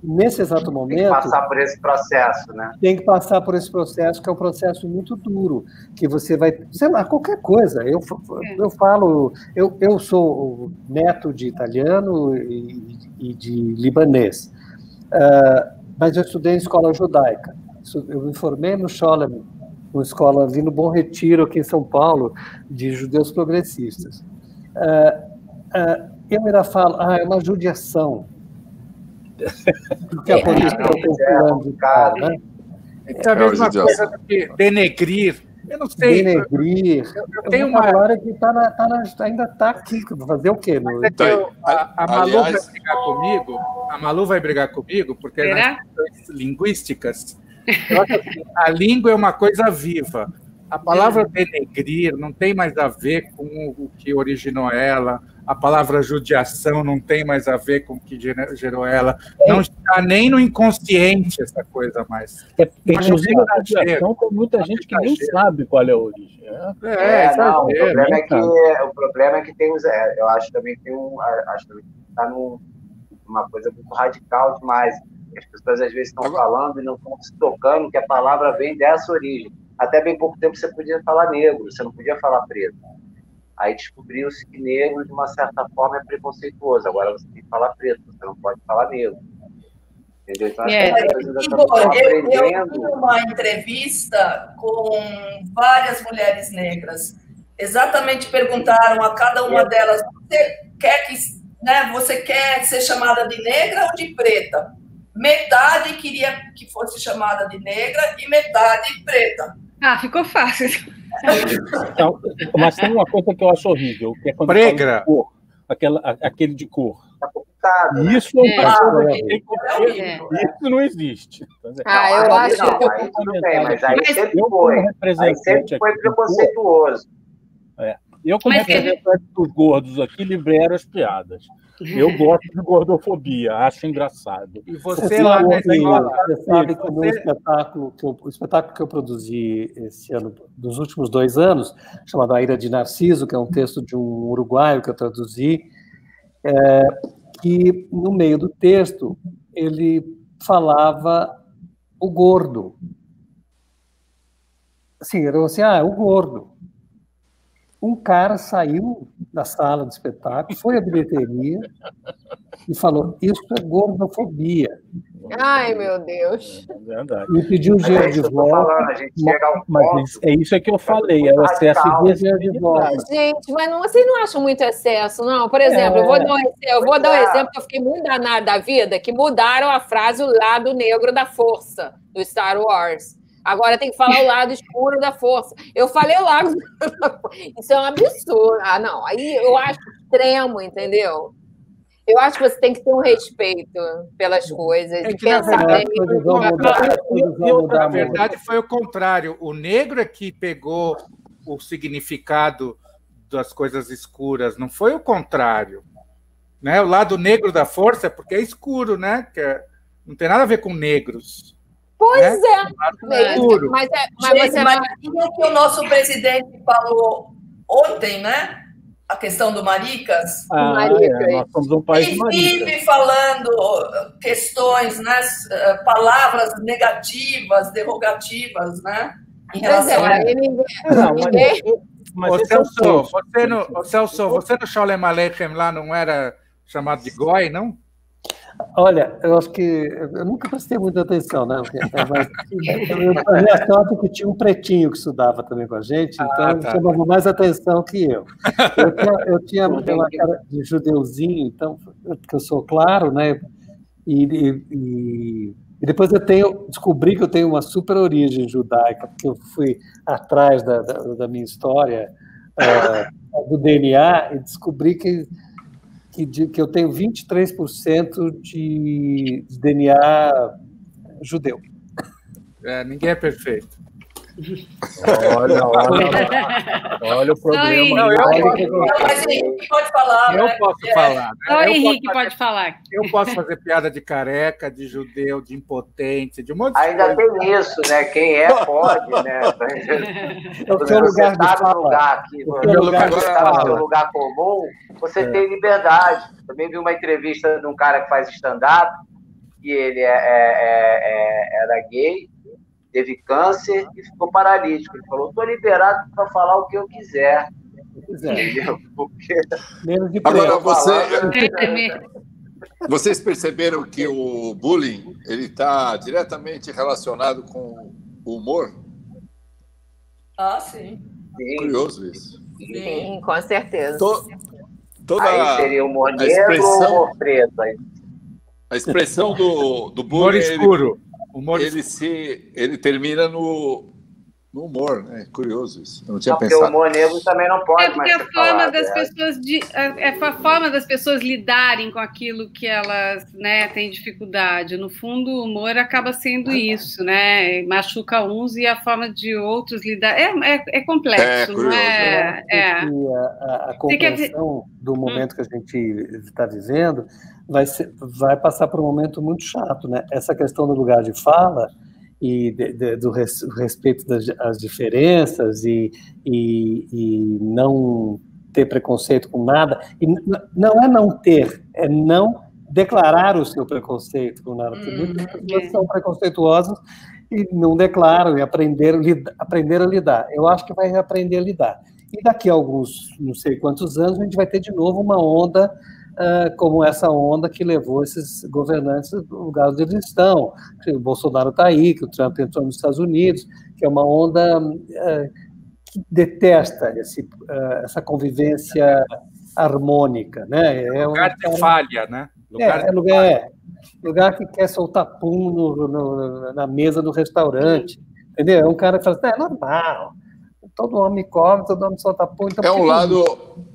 nesse exato momento... Tem que passar por esse processo, né? Tem que passar por esse processo, que é um processo muito duro, que você vai... Sei lá, qualquer coisa. Eu falo... Eu sou neto de italiano e de libanês, mas eu estudei em escola judaica. Eu me formei no Sholem, uma escola ali no Bom Retiro, aqui em São Paulo, de judeus progressistas. Eu ainda falo, é uma judiação. Porque a polícia está calculando, cara, né? É a mesma coisa do que denegrir. Eu não sei. Denegrir. Eu tenho uma hora que ainda está aqui. Fazer o quê? A Malu vai brigar comigo. A Malu vai brigar comigo, porque nas questões linguísticas, eu acho que a língua é uma coisa viva. A palavra denegrir não tem mais a ver com o que originou ela. A palavra judiação não tem mais a ver com o que gerou ela. Não está nem no inconsciente essa coisa mais. Inclusive, a judiação tem muita gente que nem sabe qual é a origem. Não, o problema é que tem eu acho também que está numa coisa muito radical demais. As pessoas às vezes estão falando e não estão se tocando que a palavra vem dessa origem. Até bem pouco tempo você podia falar negro, você não podia falar preto. Aí descobriu-se que negro, de uma certa forma, é preconceituoso. Agora você tem que falar preto, você não pode falar negro. Entendeu? Então, eu fiz uma entrevista com várias mulheres negras. Exatamente perguntaram a cada uma delas: você quer ser chamada de negra ou de preta? Metade queria que fosse chamada de negra e metade preta. Ficou fácil. Então, mas tem uma coisa que eu acho horrível, que é quando pregra. Cor, aquele de cor. Isso isso não existe. Eu acho que tudo bem, mas aí sempre foi preconceituoso. Eu, como representante dos gordos aqui, libero as piadas. Eu gosto de gordofobia, acho engraçado. E você lá nessa escola, você sabe que o espetáculo que eu produzi esse ano, dos últimos 2 anos, chamado A Ira de Narciso, que é um texto de um uruguaio que eu traduzi, que no meio do texto ele falava o gordo. Assim, era assim, o gordo. Um cara saiu da sala de espetáculo, foi à bilheteria e falou: isso é gordofobia. Ai, meu Deus. É verdade. Me pediu o dinheiro de volta. Mas é isso que eu falei, é o excesso de volta. Gente, mas vocês não acham muito excesso, não? Por exemplo, eu vou dar um exemplo que eu fiquei muito danada da vida, que mudaram a frase o lado negro da força do Star Wars. Agora tem que falar o lado escuro da força. Eu falei o lado... Isso é um absurdo. Não, aí eu acho extremo, entendeu? Eu acho que você tem que ter um respeito pelas coisas e pensar bem. Na verdade, foi o contrário. O negro é que pegou o significado das coisas escuras, não foi o contrário. Né? O lado negro da força é porque é escuro, né? Não tem nada a ver com negros. Pois é. Mas imagina que o nosso presidente falou ontem, né? A questão do Maricas. Nós somos um país de maricas. Vive falando questões, né? Palavras negativas, derrogativas, né? Em relação a Celso, você no Sholem Aleichem lá não era chamado de Goi, não? Olha, eu acho que eu nunca prestei muita atenção, né? Mas a minha sorte é que tinha um pretinho que estudava também com a gente, então ele chamava mais atenção que eu. Eu tinha uma cara de judeuzinho, então, porque eu sou claro, né? E depois descobri que eu tenho uma super origem judaica, porque eu fui atrás da minha história do DNA e descobri que eu tenho 23% de DNA judeu. Ninguém é perfeito. Olha o problema. Mas Henrique pode falar. Eu posso falar. Só o Henrique pode falar. Eu posso fazer piada de careca, de judeu, de impotente, de um monte de Ainda coisa. tem isso, né? Quem pode, né? Você está no lugar aqui, você está no lugar comum, você tem liberdade. Também vi uma entrevista de um cara que faz stand-up, que ele era gay, teve câncer e ficou paralítico. Ele falou, estou liberado para falar o que eu quiser. Entendeu? Porque... Agora, vocês perceberam que o bullying está diretamente relacionado com o humor? Ah, sim. Curioso isso. Sim, com certeza. Aí seria humor negro ou humor preto? A expressão do bullying... Humor escuro. Ele termina no humor, né? Curioso isso. Eu não tinha porque pensado. o humor negro também não pode mais ser falado. É a forma das pessoas lidarem com aquilo que elas, né, têm dificuldade. No fundo, o humor acaba sendo isso, né? Machuca uns e a forma de outros lidar. É complexo, curioso, não é? A compreensão do momento que a gente está vivendo vai passar por um momento muito chato, né? Essa questão do lugar de fala e do respeito das diferenças e não ter preconceito com nada. E não é não ter, é não declarar o seu preconceito com nada. Porque muitas pessoas são preconceituosas e não declaram e aprender a lidar. Eu acho que vai aprender a lidar. E daqui a alguns, não sei quantos anos, a gente vai ter de novo uma onda como essa onda que levou esses governantes do lugar onde eles estão. Que o Bolsonaro está aí, que o Trump entrou nos Estados Unidos, que é uma onda que detesta essa convivência harmônica, né? Lugar de falha, né? Lugar que quer soltar pum na mesa do restaurante, entendeu? É um cara que fala assim, é normal, todo homem come, todo homem solta pum. Então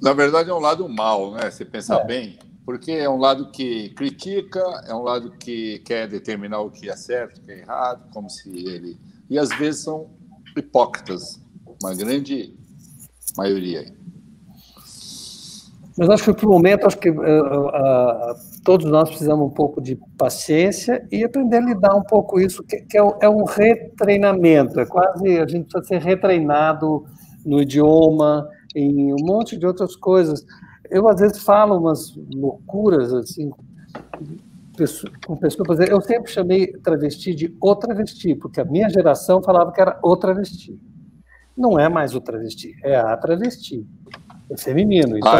na verdade, é um lado mau, né? Se pensar bem, porque é um lado que critica, é um lado que quer determinar o que é certo, o que é errado, como se ele... E às vezes são hipócritas, uma grande maioria. Mas acho que, por um momento, todos nós precisamos um pouco de paciência e aprender a lidar um pouco isso, que é um retreinamento, é quase, a gente precisa ser retreinado no idioma, em um monte de outras coisas. Eu, às vezes, falo umas loucuras, assim, com pessoas, por exemplo, eu sempre chamei travesti de o travesti, porque a minha geração falava que era o travesti. Não é mais o travesti, é a travesti, é feminino. Então,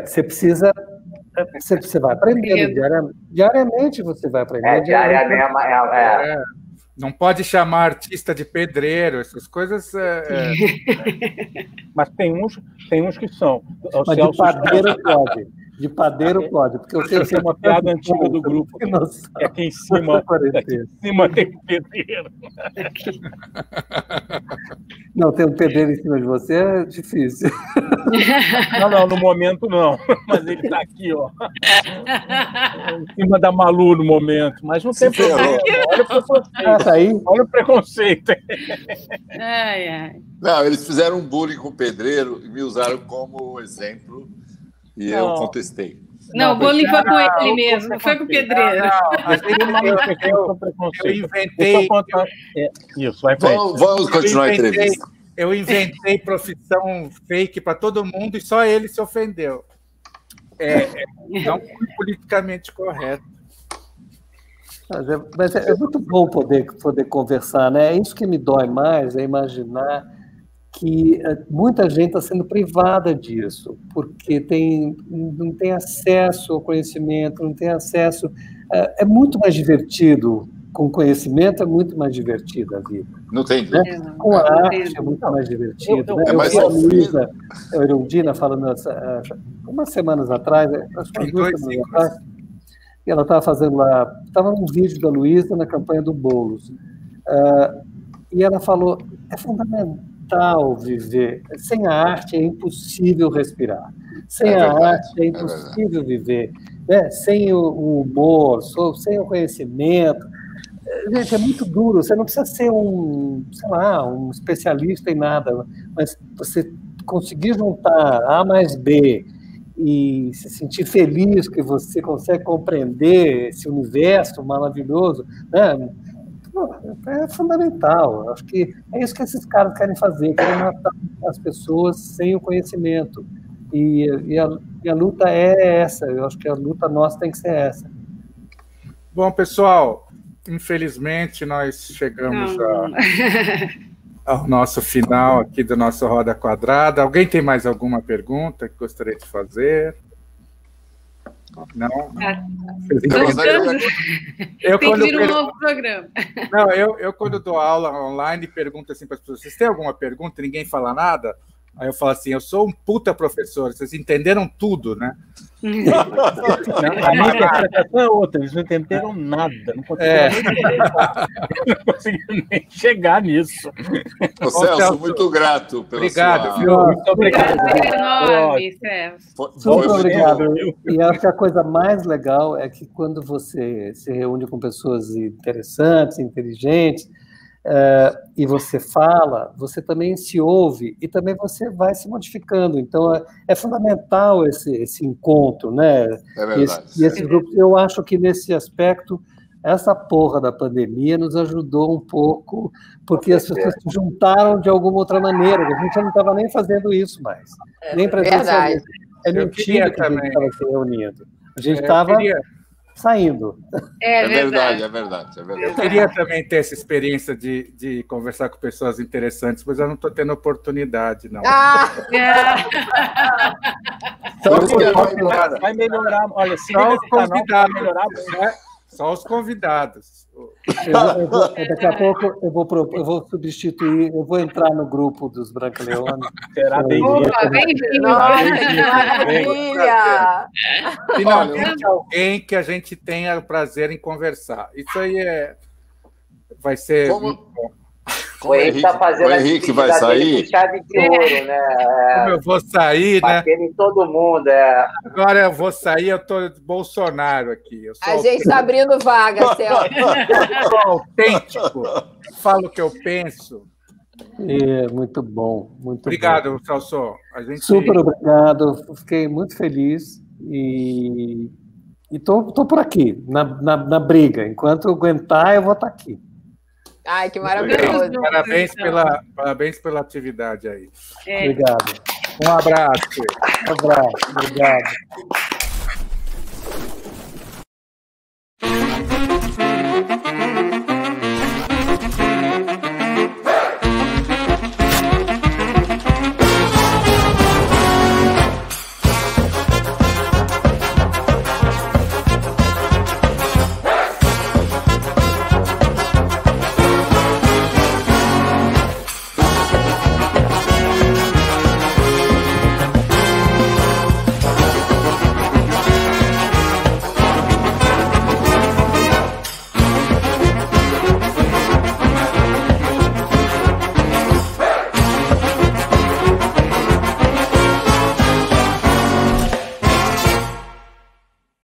você precisa... Você vai aprendendo diariamente, você vai aprendendo. Diariamente. Não pode chamar artista de pedreiro, essas coisas. Mas tem uns que são. Mas de padeiro pode. De padeiro pode. Porque eu tenho uma piada antiga do grupo. Aqui em cima tem um pedreiro. Não, tem um pedreiro em cima de você é difícil. Não, no momento não. Mas ele está aqui, ó. Em cima da Malu no momento. Mas não tem problema. Olha o preconceito. Tá aí? Olha o preconceito. Não, eles fizeram um bullying com o pedreiro e me usaram como exemplo. E eu contestei. Não, o bullying foi com ele mesmo, não foi com o pedreiro. Eu inventei. Isso, vai Vamos continuar a entrevista. Eu inventei profissão fake para todo mundo e só ele se ofendeu. Não foi politicamente correto. Mas é muito bom poder conversar, né? É isso que me dói mais, é imaginar que muita gente está sendo privada disso, porque não tem acesso ao conhecimento, não tem acesso... É muito mais divertido, com conhecimento é muito mais divertida a vida. Não tem né? Com a arte é muito mais divertido. Né? É mais a Luísa Erundina falando umas semanas atrás, acho que 2 semanas atrás, e ela estava fazendo lá, estava num vídeo da Luísa na campanha do Boulos, e ela falou, é fundamental viver, sem a arte é impossível respirar, sem a arte é impossível viver, né? Sem o humor, sem o conhecimento. Gente, é muito duro, você não precisa ser um especialista em nada, mas você conseguir juntar A mais B e se sentir feliz que você consegue compreender esse universo maravilhoso, né? É fundamental. Eu acho que é isso que esses caras querem fazer, querem matar as pessoas sem o conhecimento. E a luta é essa, eu acho que a luta nossa tem que ser essa. Bom, pessoal, infelizmente nós chegamos ao nosso final aqui do nosso Roda Quadrada. Alguém tem mais alguma pergunta que gostaria de fazer? Não? Eu tem que vir um novo programa. Não, eu quando dou aula online pergunto assim para as pessoas, vocês têm alguma pergunta? Ninguém fala nada? Aí eu falo assim, eu sou um puta professor, vocês entenderam tudo, né? A minha interpretação é outra, eles não entenderam nada, não conseguiram nem chegar nisso. Ô, Celso, muito grato pela obrigado, sua... Muito obrigado. Enorme, Celso. Muito obrigado. E acho que a coisa mais legal é que quando você se reúne com pessoas interessantes, inteligentes, e você fala, você também se ouve e também você vai se modificando. Então, é fundamental esse encontro, né? É verdade. Esse grupo, eu acho que, nesse aspecto, essa porra da pandemia nos ajudou um pouco, porque as pessoas se juntaram de alguma outra maneira. A gente não estava nem fazendo isso mais. Nem presencialmente. É mentira que a gente estava se reunindo. A gente estava... saindo. É verdade. Eu queria também ter essa experiência de conversar com pessoas interessantes, mas eu não estou tendo oportunidade, não. Vai melhorar. Olha, se só os convidados, só os convidados. Daqui a pouco eu vou substituir, eu vou entrar no grupo dos Brancaleone. Será bem-vindo. Finalmente alguém que a gente tenha o prazer em conversar. Isso aí vai ser muito bom. O Henrique está fazendo o Henrique vai sair com chave de ouro, né? Como eu vou sair, né? Batendo em todo mundo, Agora eu vou sair, eu estou de Bolsonaro aqui. A gente está abrindo vaga, Celso. Eu sou autêntico, falo o que eu penso. Muito bom, muito obrigado, bom. Celso. Super obrigado, fiquei muito feliz e estou por aqui, na briga. Enquanto eu aguentar, eu vou estar aqui. Ai, que maravilhoso. Parabéns pela atividade aí. Obrigado. Um abraço. Obrigado.